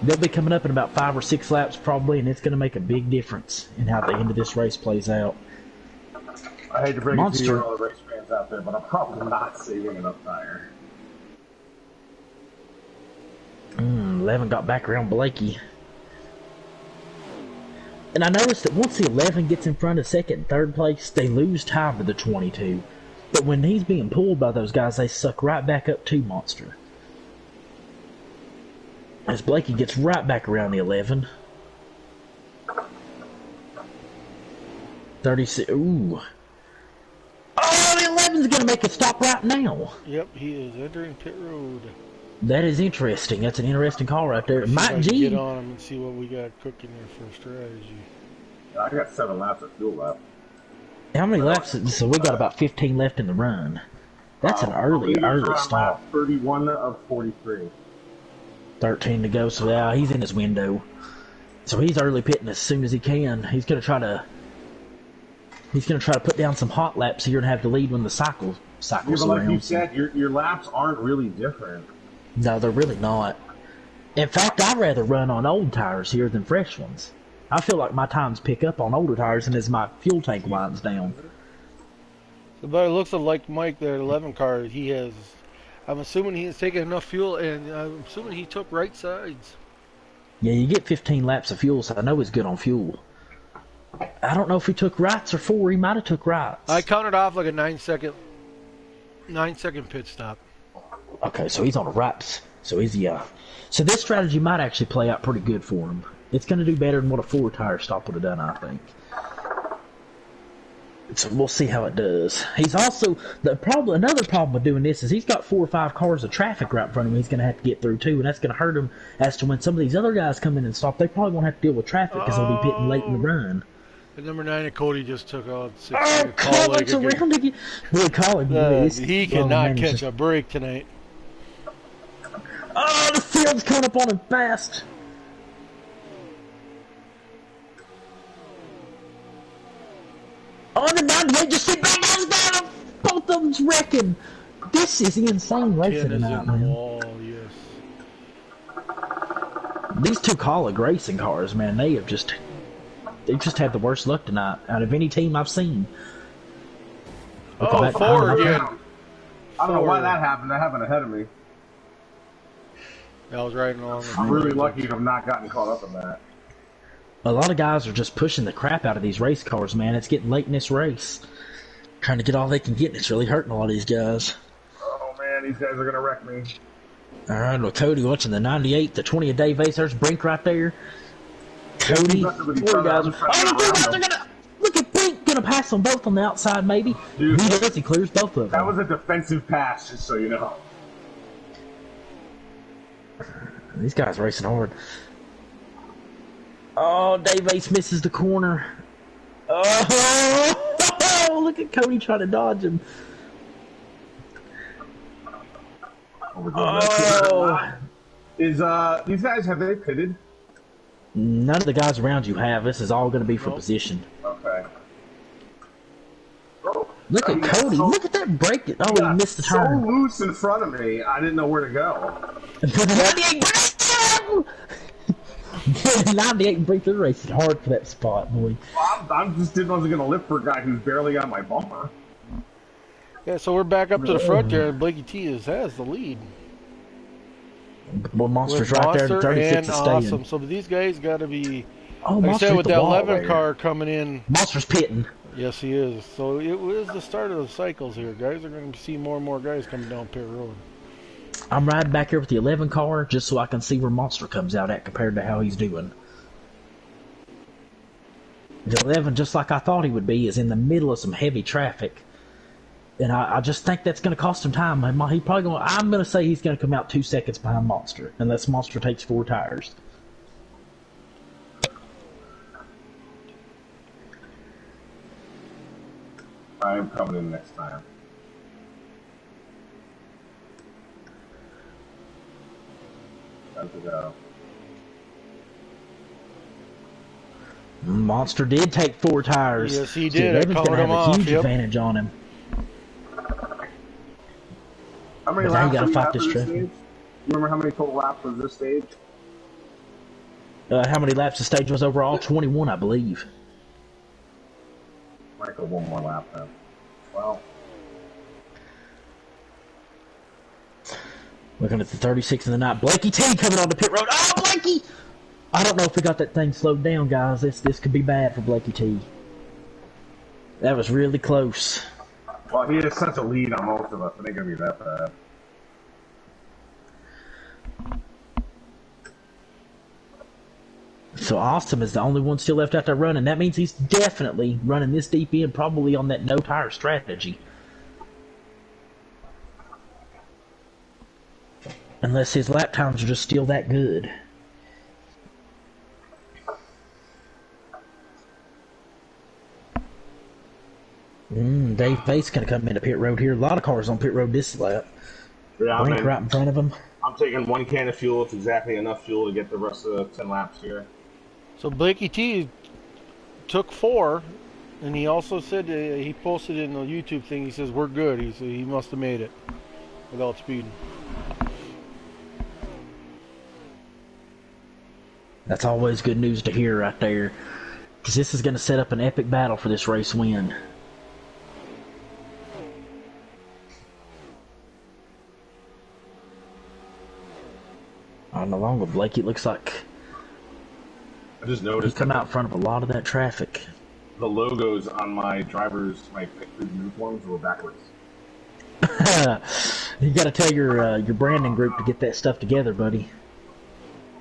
They'll be coming up in about 5 or 6 laps probably, and it's going to make a big difference in how the end of this race plays out. I hate to bring it to you, all the race fans out there, but I'm probably not saving enough tire. 11 got back around Blakey. And I noticed that once the 11 gets in front of second and third place, they lose time to the 22. But when he's being pulled by those guys, they suck right back up to Monster. As Blakey gets right back around the 11. 36. Ooh. Oh, the 11's going to make a stop right now. Yep, he is entering pit road. That is interesting. That's an interesting call right there. Mike G. Get on him and see what we got cooking there for strategy. I got 7 laps of fuel left. How many laps? So we got about 15 left in the run. That's an early stop. 31 of 43. 13 to go. So yeah, he's in his window. So he's early pitting as soon as he can. He's gonna try to put down some hot laps here and have the lead when the cycles but around. like you said, your laps aren't really different. No, they're really not. In fact, I'd rather run on old tires here than fresh ones. I feel like my times pick up on older tires and as my fuel tank winds down. So, but it looks like Mike, that 11 car, he has. I'm assuming he has taken enough fuel, and I'm assuming he took right sides. Yeah, you get 15 laps of fuel, so I know he's good on fuel. I don't know if he took rights or 4. He might have took rights. I counted off like a 9-second pit stop. Okay, so he's on the rights. So he's So this strategy might actually play out pretty good for him. It's going to do better than what a 4-tire stop would have done, I think. So we'll see how it does. He's also another problem with doing this is he's got 4 or 5 cars of traffic right in front of him. He's going to have to get through too, and that's going to hurt him. As to when some of these other guys come in and stop, they probably won't have to deal with traffic because they'll be pitting late in the run. And number 9, and Cody just took out 6. Oh, Collins around again. Boy, Collins, he cannot catch a break tonight. Oh, the field's coming up on him fast. On the 98, just sit back down. Both of them's wrecking. This is insane racing tonight, man. Wall, yes. These two Colleague racing cars, man, they've just had the worst luck tonight out of any team I've seen. Oh, 4 again. I don't know why that happened. That happened ahead of me. I was riding along with I'm really lucky to have not gotten caught up in that. A lot of guys are just pushing the crap out of these race cars, man. It's getting late in this race. Trying to get all they can get, and it's really hurting a lot of these guys. Oh, man, these guys are going to wreck me. All right, well, Cody watching the 98, the 20 a day base. There's Brink right there. Cody, 4 guys. Oh, the 4 guys are going to... Look at Brink, going to pass them both on the outside, maybe. Dude, he does, he clears both of them. That was a defensive pass, just so you know. These guys racing hard. Oh, Dave Ace misses the corner. Oh, look at Cody trying to dodge him. Oh. These guys, have they pitted? None of the guys around you have. This is all going to be for position. Okay. Look at Cody. Look at that break. Oh, he missed the turn. So loose in front of me, I didn't know where to go. 98 and break the race is hard for that spot, boy. I just didn't know I was going to lift for a guy who's barely on my bumper. Yeah, so we're back up to the front there, and Blakey T has the lead. Well, Monster's right there, and 36 is staying. Awesome. So these guys got to be, oh, like I said, with that 11 there. car coming in. Monster's pitting. Yes, he is. So it was the start of the cycles here. Guys are going to see more and more guys coming down pit road. I'm riding back here with the 11 car just so I can see where Monster comes out at compared to how he's doing. The 11, just like I thought he would be, is in the middle of some heavy traffic. And I just think that's going to cost him time. I'm going to say he's going to come out 2 seconds behind Monster, unless Monster takes 4 tires. I am coming in next time. Time to go. Monster did take 4 tires. Yes, he So did. I Evan's called going to him have a off. huge Yep. advantage on him. How many But now you laps gotta do fight have this for traffic. stage? You remember how many total laps was this stage? How many laps the stage was overall? 21, I believe. Might go one more lap then. Well. Looking at the 36 in the night. Blakey T coming on the pit road. Oh, Blakey! I don't know if we got that thing slowed down, guys. This could be bad for Blakey T. That was really close. Well, he has such a lead on most of us. It ain't gonna be that bad. So Awesome is the only one still left out there running. That means he's definitely running this deep in, probably on that no-tire strategy. Unless his lap times are just still that good. Dave Fate's going to come into pit road here. A lot of cars on pit road this lap. Yeah, Brink right in front of him. I'm taking 1 can of fuel. It's exactly enough fuel to get the rest of the 10 laps here. So Blakey T took 4, and he also said he posted in the YouTube thing. He says we're good. He must have made it without speeding. That's always good news to hear right there, because this is going to set up an epic battle for this race win. On the long with Blake, it looks like I just noticed he's come out in front of a lot of that traffic. the logos on my pit crew uniforms were backwards. You got to tell your branding group to get that stuff together, buddy.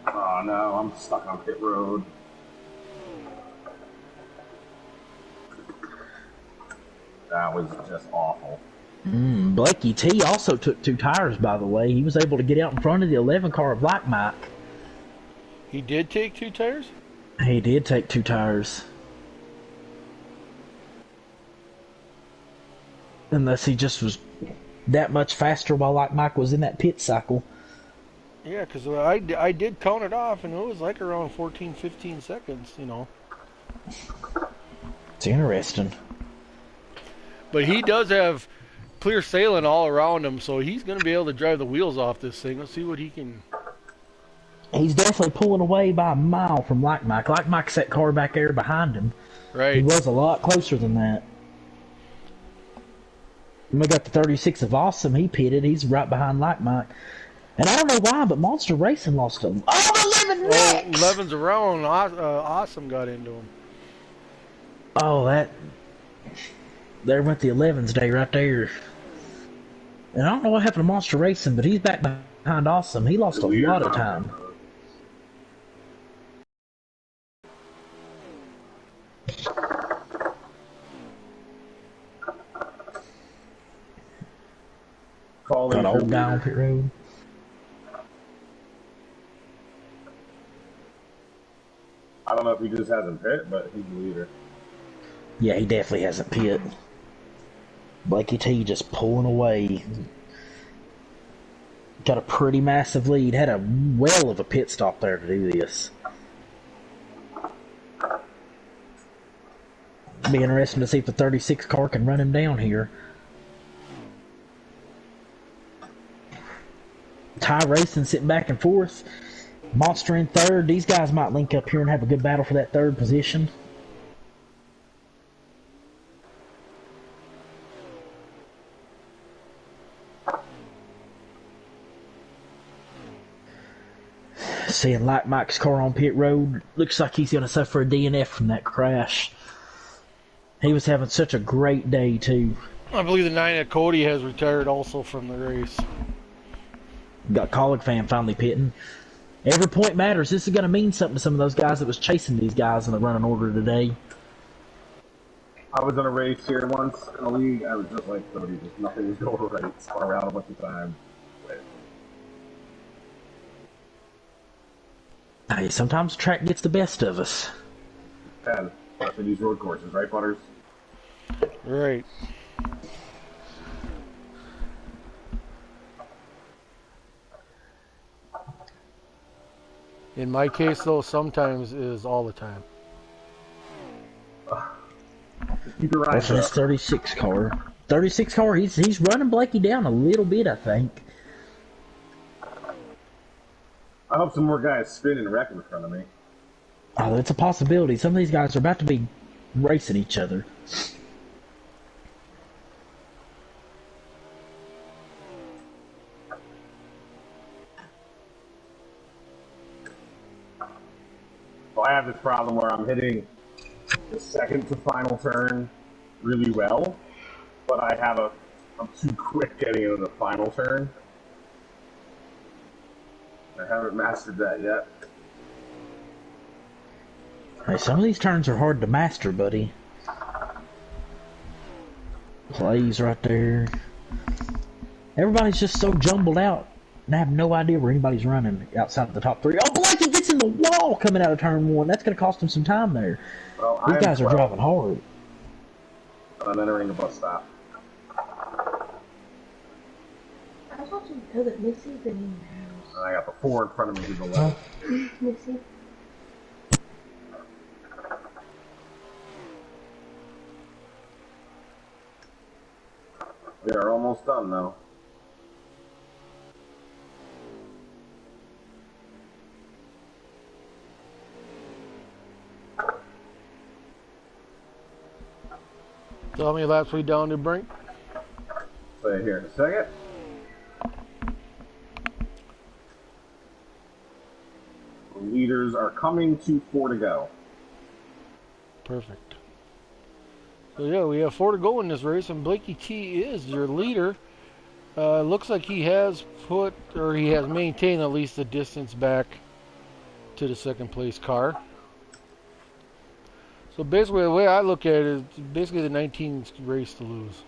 Oh no, I'm stuck on pit road. That was just awful. Blakey T also took 2 tires, by the way. He was able to get out in front of the 11 car of Black Mike. He did take 2 tires? He did take 2 tires. Unless he just was that much faster while Black Mike was in that pit cycle. Yeah, because I did count it off, and it was like around 14, 15 seconds, you know. It's interesting. But he does have clear sailing all around him, so he's going to be able to drive the wheels off this thing. Let's see what he can... He's definitely pulling away by a mile from Like Mike. Like Mike's that car back there behind him. Right. He was a lot closer than that. And we got the 36 of Awesome. He pitted. He's right behind Like Mike. And I don't know why, but Monster Racing lost him. Oh, 11 next! 11's around. Awesome got into him. Oh, that... There went the 11's day right there. And I don't know what happened to Monster Racing, but he's back behind Awesome. He lost a lot of time. Got an old guy on pit road. I don't know if he just hasn't pit, but he's the leader. Yeah, he definitely hasn't pit. Blakey T just pulling away. Got a pretty massive lead. Had a well of a pit stop there to do this. Be interesting to see if the 36 car can run him down here. Ty Racing sitting back and forth. Monster in third. These guys might link up here and have a good battle for that third position. Seeing Like Mike's car on pit road, looks like he's going to suffer a DNF from that crash. He was having such a great day too. I believe the 9 at Cody has retired also from the race. Got Colleague fan finally pitting. Every point matters. This is going to mean something to some of those guys that was chasing these guys in the running order today. I was in a race here once in a league. I was just like, Cody, just nothing was going right. Spun around a bunch of times. Hey, sometimes the track gets the best of us. And for these road courses, right, Butters? Right. In my case, though, sometimes is all the time. Keep your eyes This 36 car. 36 car, he's running Blakey down a little bit, I think. I hope some more guys spin and wreck in front of me. Oh, it's a possibility. Some of these guys are about to be racing each other. So I have this problem where I'm hitting the second to final turn really well, but I'm too quick getting into the final turn. I haven't mastered that yet. Hey, some of these turns are hard to master, buddy. Plays right there. Everybody's just so jumbled out. And I have no idea where anybody's running outside of the top three. Oh, Blake, he gets in the wall coming out of turn one. That's going to cost him some time there. Well, These guys are driving hard. I'm entering the bus stop. I thought you know that Missy's been in the house. And I got the 4 in front of me to the left. Missy? We are almost done, though. So how many laps we down to, Brink? Say here in a second. The leaders are coming to 4 to go. Perfect. So yeah, we have 4 to go in this race, and Blakey T is your leader. Looks like he has maintained at least the distance back to the second place car. So basically, the way I look at it is basically the 19th race to lose.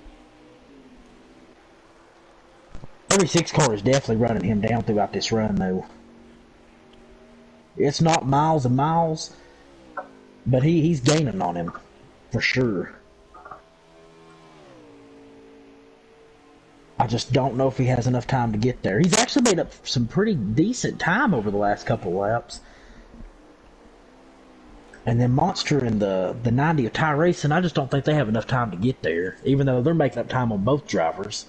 Every 6 car is definitely running him down throughout this run, though. It's not miles and miles, but he's gaining on him, for sure. I just don't know if he has enough time to get there. He's actually made up some pretty decent time over the last couple laps. And then Monster and the 90 of Ty Racing, I just don't think they have enough time to get there, even though they're making up time on both drivers.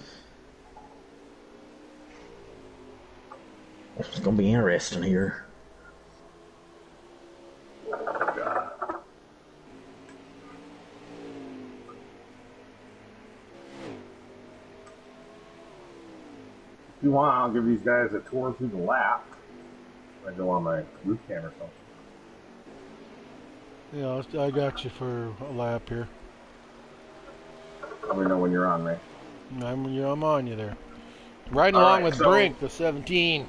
It's going to be interesting here. If you want, I'll give these guys a tour through the lap. I go on my roof cam or something. Yeah, I got you for a lap here. Let me know when you're on me. I'm on you there. Riding All along right, with so- Brink, the 17.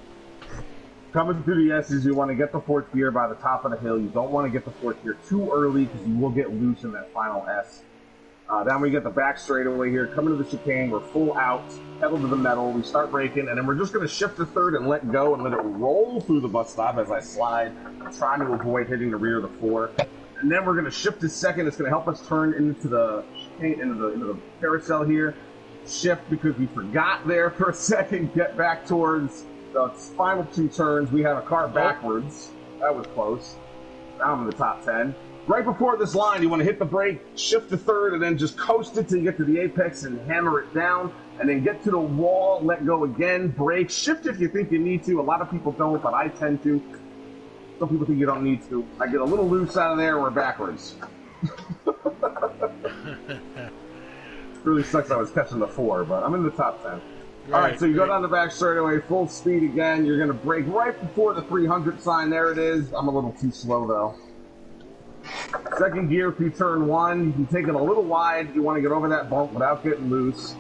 Coming through the S's, you want to get the 4th gear by the top of the hill. You don't want to get the 4th gear too early because you will get loose in that final S. Then we get the back straightaway here. Coming to the chicane, we're full out, pedal to the metal. We start braking, and then we're just going to shift to 3rd and let go and let it roll through the bus stop as I slide. I'm trying to avoid hitting the rear of the 4. And then we're going to shift to 2nd. It's going to help us turn into the chicane, into the carousel here. Shift because we forgot there for a second. Get back towards the final 2 turns. We have a car backwards. That was close. Now I'm in the top 10. Right before this line, you want to hit the brake, shift to 3rd, and then just coast it till you get to the apex and hammer it down. And then get to the wall, let go again, brake, shift if you think you need to. A lot of people don't, but I tend to. Some people think you don't need to. I get a little loose out of there, we're backwards. Really sucks I was catching the 4, but I'm in the top 10. All right, so you go down the back straightaway, full speed again. You're going to brake right before the 300 sign. There it is. I'm a little too slow, though. 2nd gear through turn 1. You can take it a little wide. You want to get over that bump without getting loose.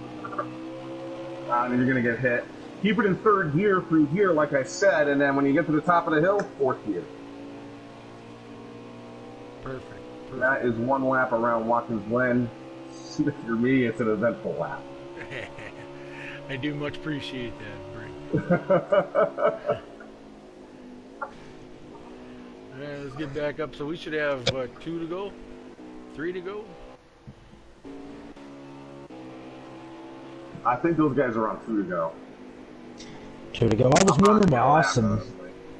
And you're going to get hit. Keep it in 3rd gear through here, like I said, and then when you get to the top of the hill, 4th gear. Perfect. That is 1 lap around Watkins Glen. If you're me, it's an eventful lap. I do much appreciate that, Brink. Alright, let's get back up. So we should have, what, 2 to go? 3 to go? I think those guys are on 2 to go. 2 to go. I was wondering why Austin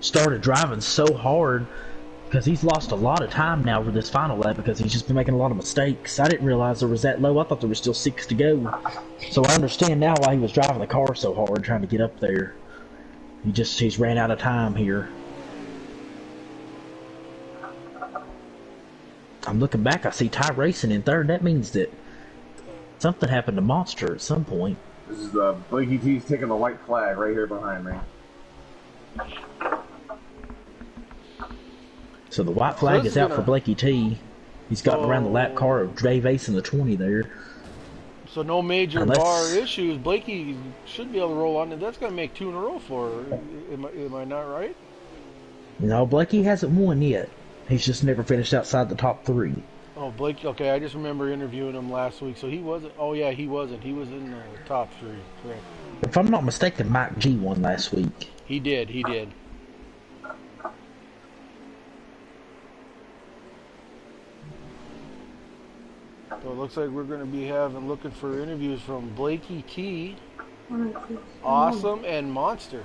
started driving so hard, because he's lost a lot of time now over this final lap because he's just been making a lot of mistakes. I didn't realize there was that low. I thought there was still 6 to go. So I understand now why he was driving the car so hard trying to get up there. He's ran out of time here. I'm looking back, I see Ty Racing in 3rd. That means that something happened to Monster at some point. This is Blakey T's taking the white flag right here behind me. So the white So flag this is is out for gonna. Blakey T. He's gotten around the lap car of Dave Ace in the 20 there. So no major bar Unless, issues. Blakey should be able to roll on, and that's going to make two in a row for her. Am I not right? no, Blakey hasn't won yet. He's just never finished outside the top 3. Oh, Blake. Okay, I just remember interviewing him last week. So he wasn't. Oh yeah, he wasn't. He was in the top 3. Correct. If I'm not mistaken, Mike G won last week. He did. He did. So it looks like we're going to be looking for interviews from Blakey T, Awesome, and Monster.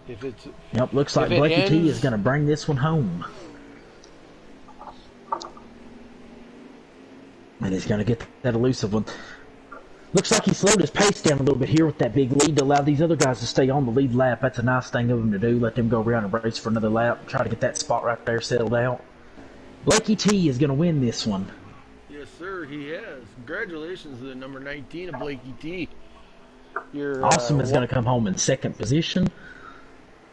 If it's Yep, looks like if it Blakey T is ends- going to bring this one home. And he's going to get that elusive one. Looks like he slowed his pace down a little bit here with that big lead to allow these other guys to stay on the lead lap. That's a nice thing of him to do. Let them go around and race for another lap. Try to get that spot right there settled out. Blakey T is going to win this one. Yes, sir, he has. Congratulations to the number 19 of Blakey T. Your Awesome is going to come home in second position.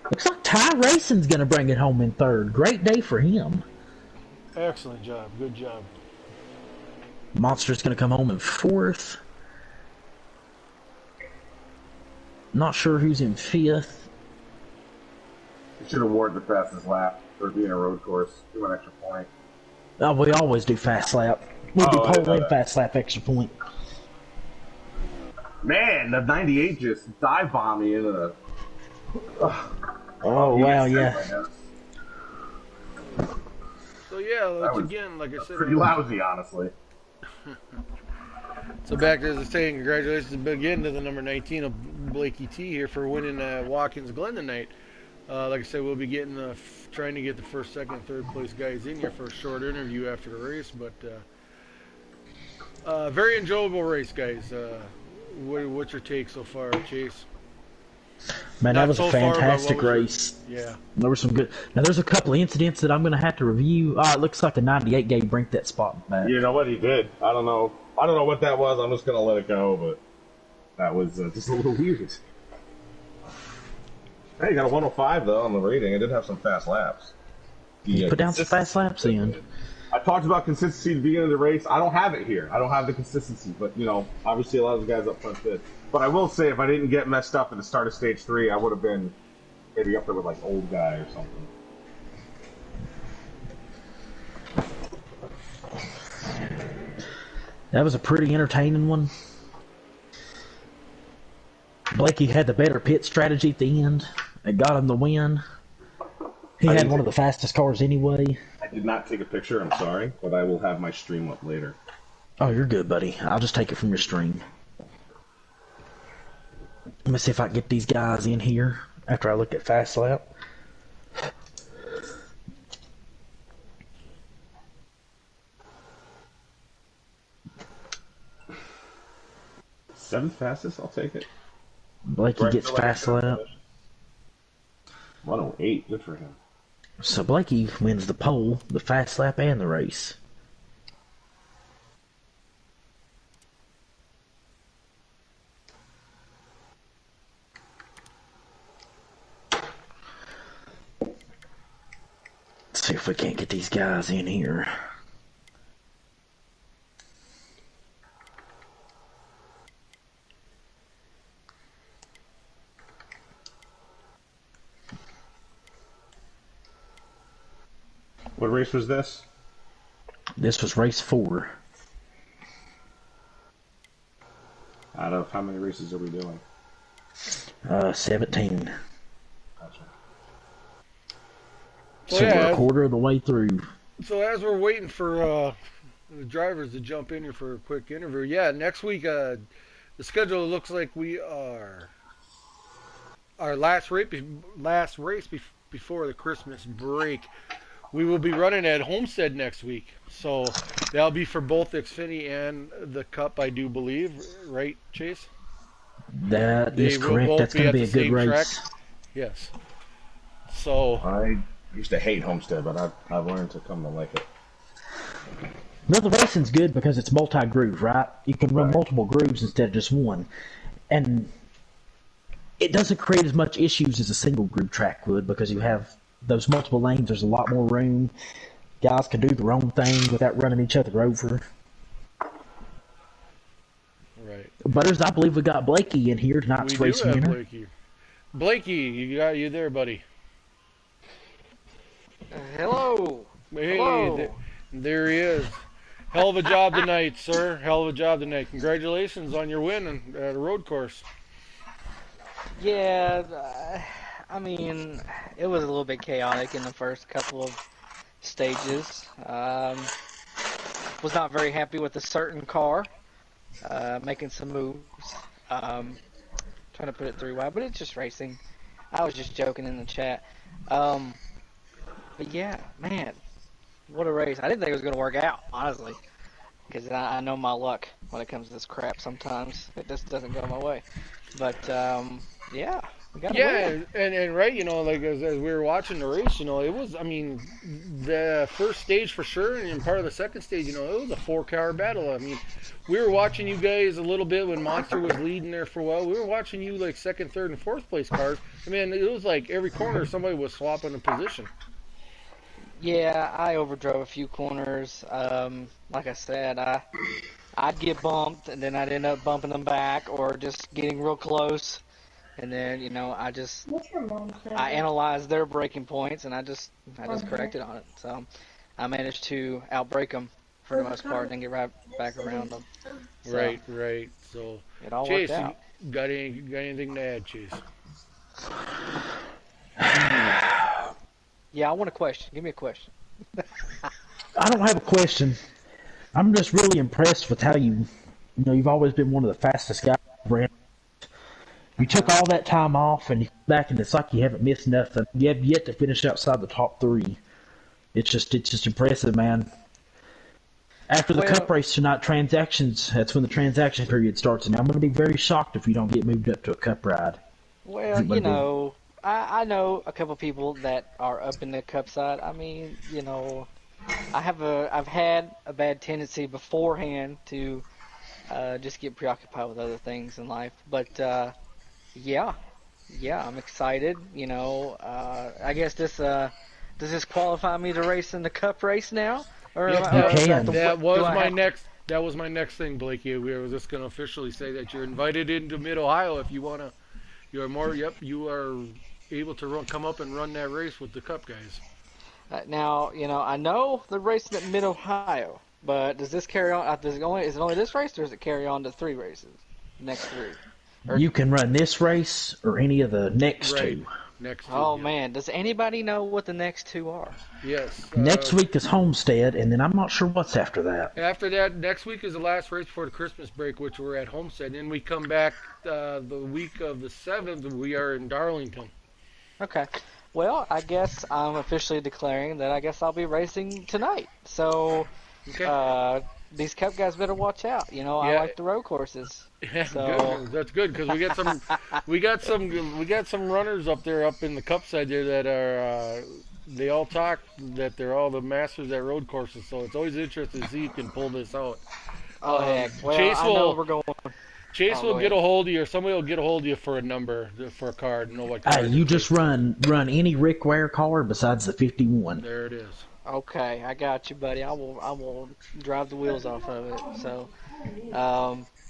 Looks like Ty Racing's going to bring it home in third. Great day for him. Excellent job. Good job. Monster's going to come home in fourth. Not sure who's in fifth. You should award the fastest lap for being a road course. Do an extra point. Oh, we always do fast lap. We'll do I didn't pole know and that. fast lap extra point. Man, the 98 just dive bombed me into the. Oh, wow, yeah. So yeah, That was again, like I said, Pretty lousy, honestly. so back to the saying, congratulations again to the number 19 of Blakey T here for winning Watkins Glen tonight. Like I said, we'll be getting trying to get the first, second, and third place guys in here for a short interview after the race. But very enjoyable race, guys. What's your take so far, Chase? Man, Not that was so a far, but fantastic what was race. Yeah. There were some good. Now, there's a couple of incidents that I'm going to have to review. It looks like the 98 gave Brink that spot back. You know what he did? I don't know what that was. I'm just gonna let it go, but that was just a little weird. Hey, you got a 105 though on the rating. I did have some fast laps. You put down some fast laps in. I talked about consistency at the beginning of the race. I don't have it here. I don't have the consistency, but obviously a lot of the guys up front did. But I will say, if I didn't get messed up at the start of stage 3, I would have been maybe up there with like old guy or something. That was a pretty entertaining one. Blakey had the better pit strategy at the end. It got him the win. He had one of the fastest cars anyway. I did not take a picture. I'm sorry, but I will have my stream up later. Oh, you're good, buddy. I'll just take it from your stream. Let me see if I can get these guys in here after I look at fast lap. Seventh fastest, I'll take it. Blakey gets fast lap. 108, good for him. So Blakey wins the pole, the fast lap, and the race. Let's see if we can't get these guys in here. What race was this? This was race 4. Out of how many races are we doing? 17. Gotcha. So we're a quarter of the way through. So as we're waiting for the drivers to jump in here for a quick interview, next week the schedule looks like we are our last race before the Christmas break. We will be running at Homestead next week, so that'll be for both Xfinity and the Cup, I do believe, right, Chase? That They is will correct. both That's be going at to be the a good same race. track. Yes. So I used to hate Homestead, but I've learned to come to like it. No, the racing's good because it's multi-groove, right? You can run Right. multiple grooves instead of just one. And it doesn't create as much issues as a single group track would because you have those multiple lanes. There's a lot more room. Guys can do their own thing without running each other over. Right. Butters, I believe we got Blakey in here tonight's We do racing have winner. Blakey. Blakey, you there, buddy? Hello. Hey, Hello. there he is. Hell of a job tonight, sir. Hell of a job tonight. Congratulations on your win at a road course. Yeah, I mean, it was a little bit chaotic in the first couple of stages. Was not very happy with a certain car, making some moves. Trying to put it 3 wide, but it's just racing. I was just joking in the chat. But yeah, man, what a race. I didn't think it was going to work out, honestly, because I know my luck when it comes to this crap sometimes. It just doesn't go my way. But, yeah, we got a win. and right, like as we were watching the race, it was, I mean, the first stage for sure, and part of the second stage, it was a 4-car battle. I mean, we were watching you guys a little bit when Monster was leading there for a while. We were watching you like second, third, and fourth place cars. I mean, it was like every corner somebody was swapping a position. Yeah, I overdrove a few corners. Like I said, I'd get bumped, and then I'd end up bumping them back, or just getting real close. And then, What's your mom say? I analyzed their braking points, and I just corrected on it. So I managed to outbrake them for the most part, and get right back around them. So Right. So, it all Chase, worked out. you got anything to add, Chase? Yeah, I want a question. Give me a question. I don't have a question. I'm just really impressed with how you've always been one of the fastest guys around. You took all that time off and you come back and it's like you haven't missed nothing. You have yet to finish outside the top 3. It's just impressive, man. After the cup race tonight, that's when the transaction period starts, and I'm going to be very shocked if you don't get moved up to a cup ride. Well, I know a couple people that are up in the cup side. I mean, I've had a bad tendency beforehand to just get preoccupied with other things in life. But yeah, I'm excited. I guess does this qualify me to race in the cup race now? Or You can. That was my next thing, Blakey. We were just going to officially say that you're invited into Mid Ohio if you want to. You are able to come up and run that race with the Cup guys. Now, I know they're racing at Mid Ohio, but does this carry on? Is it only this race, or does it carry on to 3 races? Next 3. You can run this race or any of the next 2. Next 2. Oh man, does anybody know what the next 2 are? Yes. Next week is Homestead, and then I'm not sure what's after that. After that, next week is the last race before the Christmas break, which we're at Homestead. Then we come back the week of the 7th. We are in Darlington. Okay. Well, I guess I'm officially declaring that I guess I'll be racing tonight. So, Okay. These Cup guys better watch out. I like the road courses. Yeah, So- good. That's good because we got some runners up in the Cup side there that are they all talk that they're all the masters at road courses. So it's always interesting to see who can pull this out. Oh heck! Well, Chase I know will- we're going. Chase Oh, will go get ahead. a hold of you, or somebody will get a hold of you for a number, for a card. Know what card Hey, you just run any Rick Ware car besides the 51. There it is. Okay, I got you, buddy. I will drive the wheels off of it. So,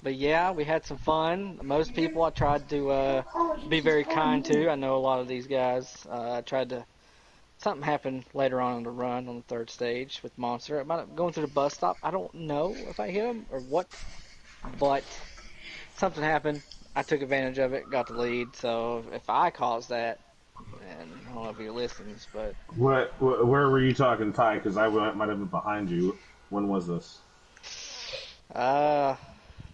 but yeah, we had some fun. Most people I tried to be very kind to. I know a lot of these guys. I tried to. Something happened later on in the run on the 3rd stage with Monster. It might have going through the bus stop. I don't know if I hit him or what, but something happened. I took advantage of it, got the lead. So if I caused that, and I don't know if he listens, but Where were you talking, Ty? Because I might have been behind you. When was this?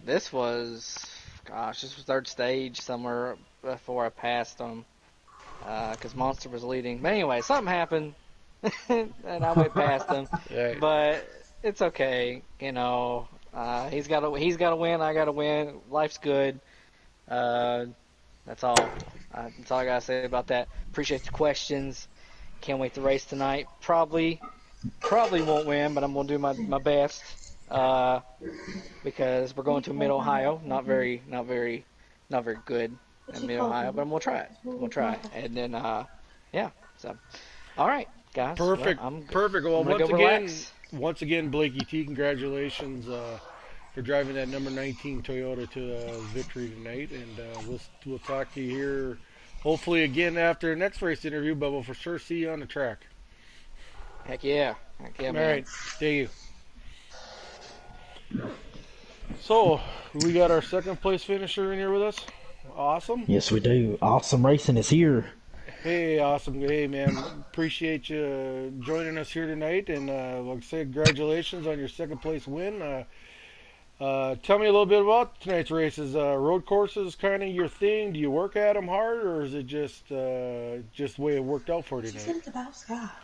this was, this was 3rd stage somewhere before I passed him, because Monster was leading. But anyway, something happened, and I went past him. Right. But it's okay, he's got to win. I got to win. Life's good. That's all. That's all I gotta say about that. Appreciate the questions. Can't wait to race tonight. Probably won't win, but I'm gonna do my best. Because we're going to Mid Ohio. Not very good in Mid-Ohio, but we'll try it. We'll try it. And then, yeah. So, all right, guys. Perfect. Well, I'm Perfect. Well, gonna go relax. once again, Blakey T, congratulations for driving that number 19 Toyota to victory tonight, and we'll talk to you here hopefully again after the next race interview, but we'll for sure see you on the track. Heck yeah, All man. right, see you. So we got our second place finisher in here with us. Awesome. Yes, we do. Awesome Racing is here. Hey, awesome. Hey, man, appreciate you joining us here tonight, and like I said, congratulations on your second place win. Tell me a little bit about tonight's races. Road courses kind of your thing? Do you work at them hard, or is it just the way it worked out for you She tonight? said it's about Scott.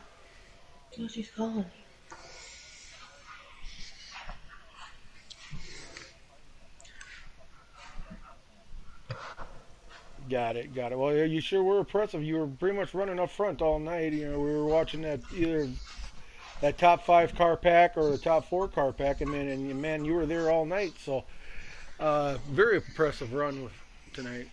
So she's calling. Got it, got it. Well, yeah, you sure were impressive. You were pretty much running up front all night. You know, we were watching that either that top 5 car pack or the top 4 car pack, and man, you were there all night. So, very impressive run tonight.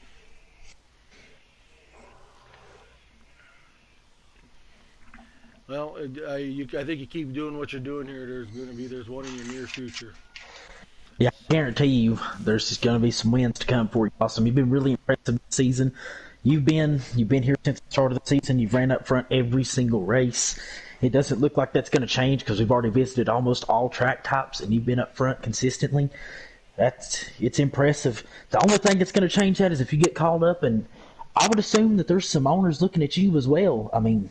Well, I think you keep doing what you're doing here. There's one in your near future. Yeah, I guarantee you there's just going to be some wins to come for you. Awesome. You've been really impressive this season. You've been here since the start of the season. You've ran up front every single race. It doesn't look like that's going to change because we've already visited almost all track types, and you've been up front consistently. It's impressive. The only thing that's going to change that is if you get called up, and I would assume that there's some owners looking at you as well. I mean,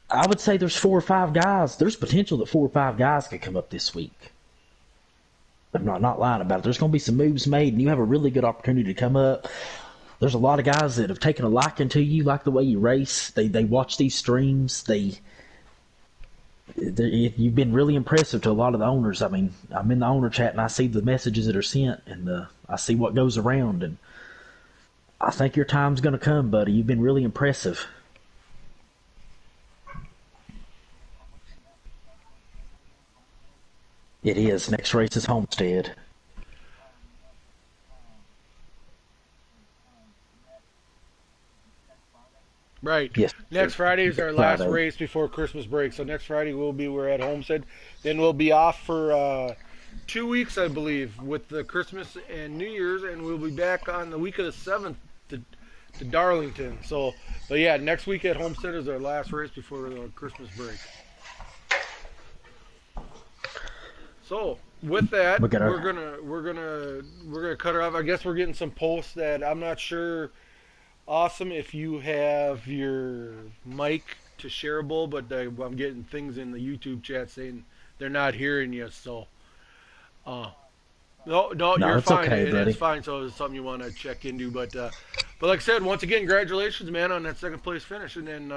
I would say there's 4 or 5 guys. There's potential that 4 or 5 guys could come up this week. I'm not lying about it. There's going to be some moves made, and you have a really good opportunity to come up. There's a lot of guys that have taken a liking to you, like the way you race. They watch these streams. You've been really impressive to a lot of the owners. I mean, I'm in the owner chat, and I see the messages that are sent, and I see what goes around, and I think your time's going to come, buddy. You've been really impressive. It is. Next race is Homestead. Right. Yes. Next Friday is our last Friday. race before Christmas break. So next Friday we're at Homestead. Then we'll be off for 2 weeks, I believe, with the Christmas and New Year's, and we'll be back on the week of the 7th to Darlington. So, but yeah, next week at Homestead is our last race before the Christmas break. So with that, we're gonna cut her off. I guess we're getting some posts that I'm not sure. Awesome if you have your mic to shareable, but I'm getting things in the YouTube chat saying they're not hearing you. So, no, you're it's fine. okay, buddy. It's fine. So it's something you want to check into, but like I said, once again, congratulations, man, on that second place finish, and then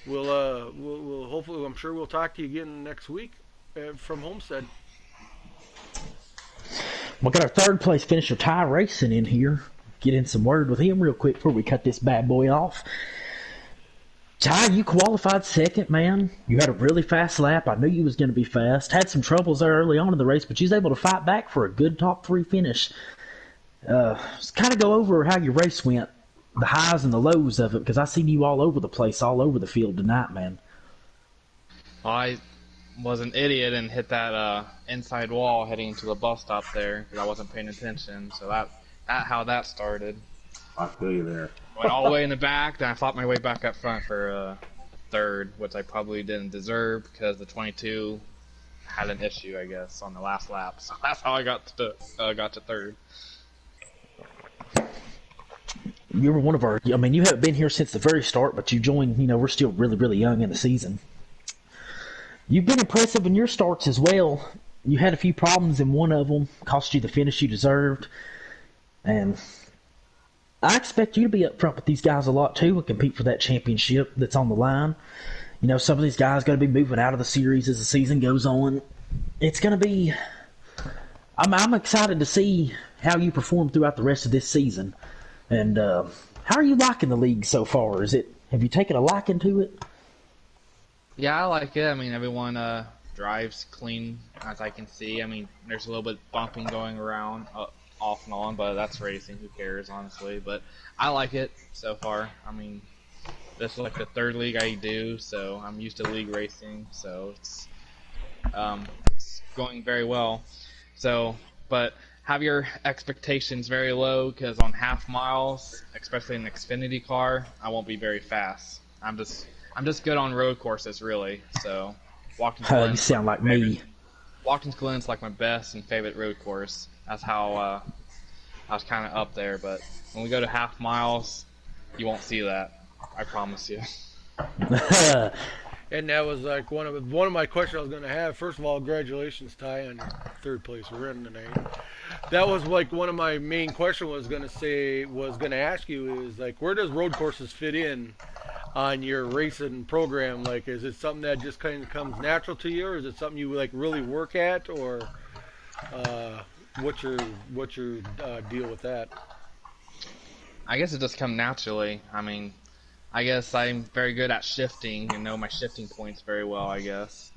we'll hopefully, I'm sure we'll talk to you again next week from Homestead. We'll get our third place finisher, Ty Racing, in here. Get in some word with him real quick before we cut this bad boy off. Ty, you qualified second, man. You had a really fast lap. I knew you was going to be fast. Had some troubles there early on in the race, but you was able to fight back for a good top 3 finish. Just kind of go over how your race went, the highs and the lows of it, because I seen you all over the place, all over the field tonight, man. I was an idiot and hit that inside wall heading into the bus stop there because I wasn't paying attention. So that how that started. I feel you there. Went all the way in the back, then I fought my way back up front for third, which I probably didn't deserve because the 22 had an issue, I guess, on the last lap. So that's how I got to third. You were one of our. I mean, you haven't been here since the very start, but you joined. You know, we're still really, really young in the season. You've been impressive in your starts as well. You had a few problems in one of them, cost you the finish you deserved. And I expect you to be up front with these guys a lot too and compete for that championship that's on the line. You know, some of these guys going to be moving out of the series as the season goes on. It's going to be. I'm excited to see how you perform throughout the rest of this season. And how are you liking the league so far? Have you taken a liking to it? Yeah, I like it. I mean, everyone drives clean, as I can see. I mean, there's a little bit bumping going around off and on, but that's racing. Who cares, honestly? But I like it so far. I mean, this is like the third league I do, so I'm used to league racing, so it's going very well. So, but have your expectations very low because on half miles, especially in an Xfinity car, I won't be very fast. I'm just good on road courses, really. So, Watkins You Glen's sound like me. Watkins Glen's like my best and favorite road course. That's how I was kind of up there. But when we go to half miles, you won't see that. I promise you. And that was like one of my questions I was going to have. First of all, congratulations, Ty, on your third place run tonight. That was like one of my main questions was going to ask you is like, where does road courses fit in on your racing program? Like, is it something that just kind of comes natural to you, or is it something you like really work at, or uh, what's your deal with that? I guess it just comes naturally. I mean, I guess I'm very good at shifting and know my shifting points very well. I guess.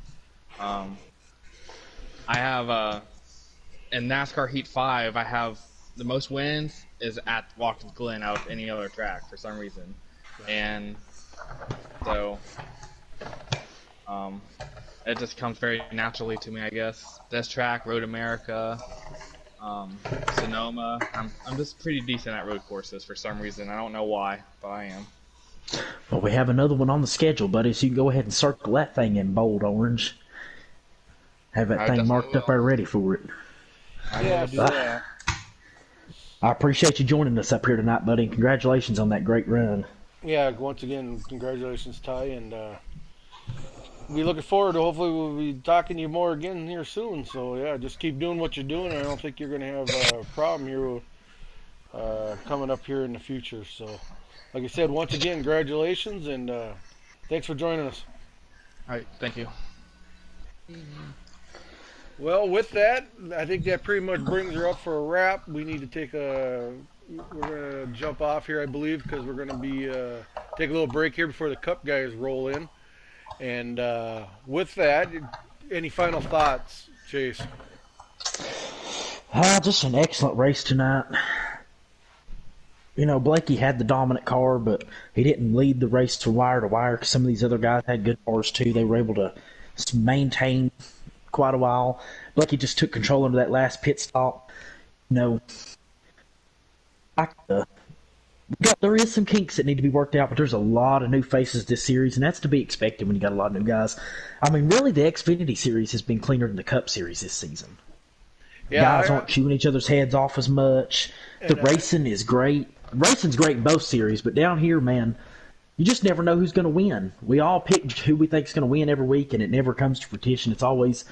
Um, I have in NASCAR Heat 5, I have the most wins is at Watkins Glen out of any other track for some reason, and so um, it just comes very naturally to me. I guess this track, Road America, Sonoma. I'm just pretty decent at road courses for some reason. I don't know why, but I am. Well, we have another one on the schedule, buddy, so you can go ahead and circle that thing in bold orange. Have that I thing definitely marked up will. there ready for it. Yeah, will do that. I appreciate you joining us up here tonight, buddy, and congratulations on that great run. yeah. Once again, congratulations, Ty, and be looking forward to hopefully we'll be talking to you more again here soon. So yeah, just keep doing what you're doing. I don't think you're going to have a problem here coming up here in the future. So, like I said, once again, congratulations and thanks for joining us. All right, thank you. Well, with that, I think that pretty much brings her up for a wrap. We need to we're going to jump off here, I believe, because we're going to be take a little break here before the Cup guys roll in. And with that, any final thoughts, Chase? Just an excellent race tonight. You know, Blakey had the dominant car, but he didn't lead the race to wire because some of these other guys had good cars too. They were able to maintain quite a while. Blakey just took control under that last pit stop. You know, there is some kinks that need to be worked out, but there's a lot of new faces this series, and that's to be expected when you got a lot of new guys. I mean, really, the Xfinity series has been cleaner than the Cup series this season. Yeah, Guys aren't chewing each other's heads off as much. The racing is great. Racing's great in both series, but down here, man, you just never know who's going to win. We all pick who we think is going to win every week, and it never comes to fruition. It's always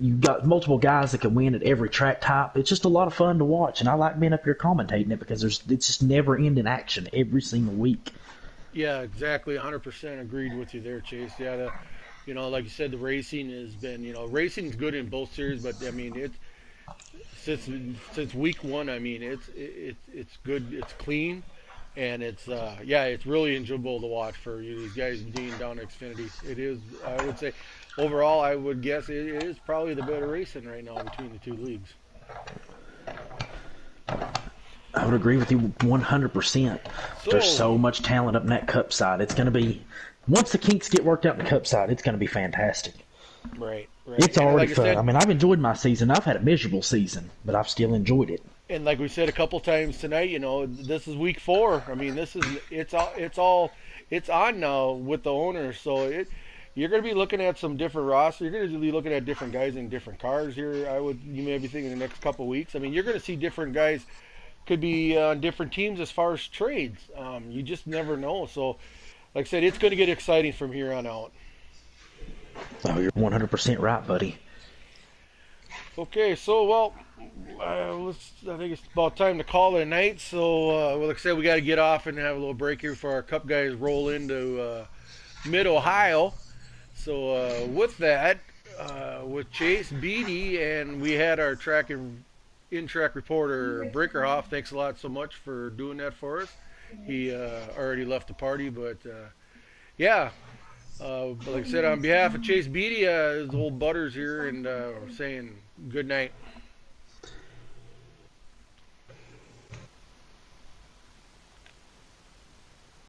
you've got multiple guys that can win at every track type. It's just a lot of fun to watch, and I like being up here commentating it because it's just never ending action every single week. Yeah, exactly. 100% agreed with you there, Chase. Yeah, like you said, the racing has been, racing's good in both series, but I mean, it's since week one. I mean, it's good. It's clean, and it's really enjoyable to watch for you these guys being down at Xfinity. It is. I would say, overall, I would guess it is probably the better racing right now between the two leagues. I would agree with you 100%. So, There's so much talent up in that Cup side. It's going to be, once the kinks get worked out in the Cup side, it's going to be fantastic. right. It's And already like fun. said, I mean, I've enjoyed my season. I've had a miserable season, but I've still enjoyed it. and like we said a couple times tonight, this is week 4. I mean, it's on now with the owners. So you're going to be looking at some different rosters. You're going to be looking at different guys in different cars here. You may be thinking in the next couple of weeks. I mean, you're going to see different guys could be on different teams as far as trades. You just never know. So, like I said, it's going to get exciting from here on out. Oh, you're 100% right, buddy. Okay, so well, I think it's about time to call it a night. So, like I said, we got to get off and have a little break here for our Cup guys roll into Mid Ohio. So, with that, with Chase Beatty, and we had our track and in-track reporter Breakerhoff. Thanks a lot so much for doing that for us. He already left the party, but yeah. Like I said, on behalf of Chase Beatty, his old butters here, and saying good night.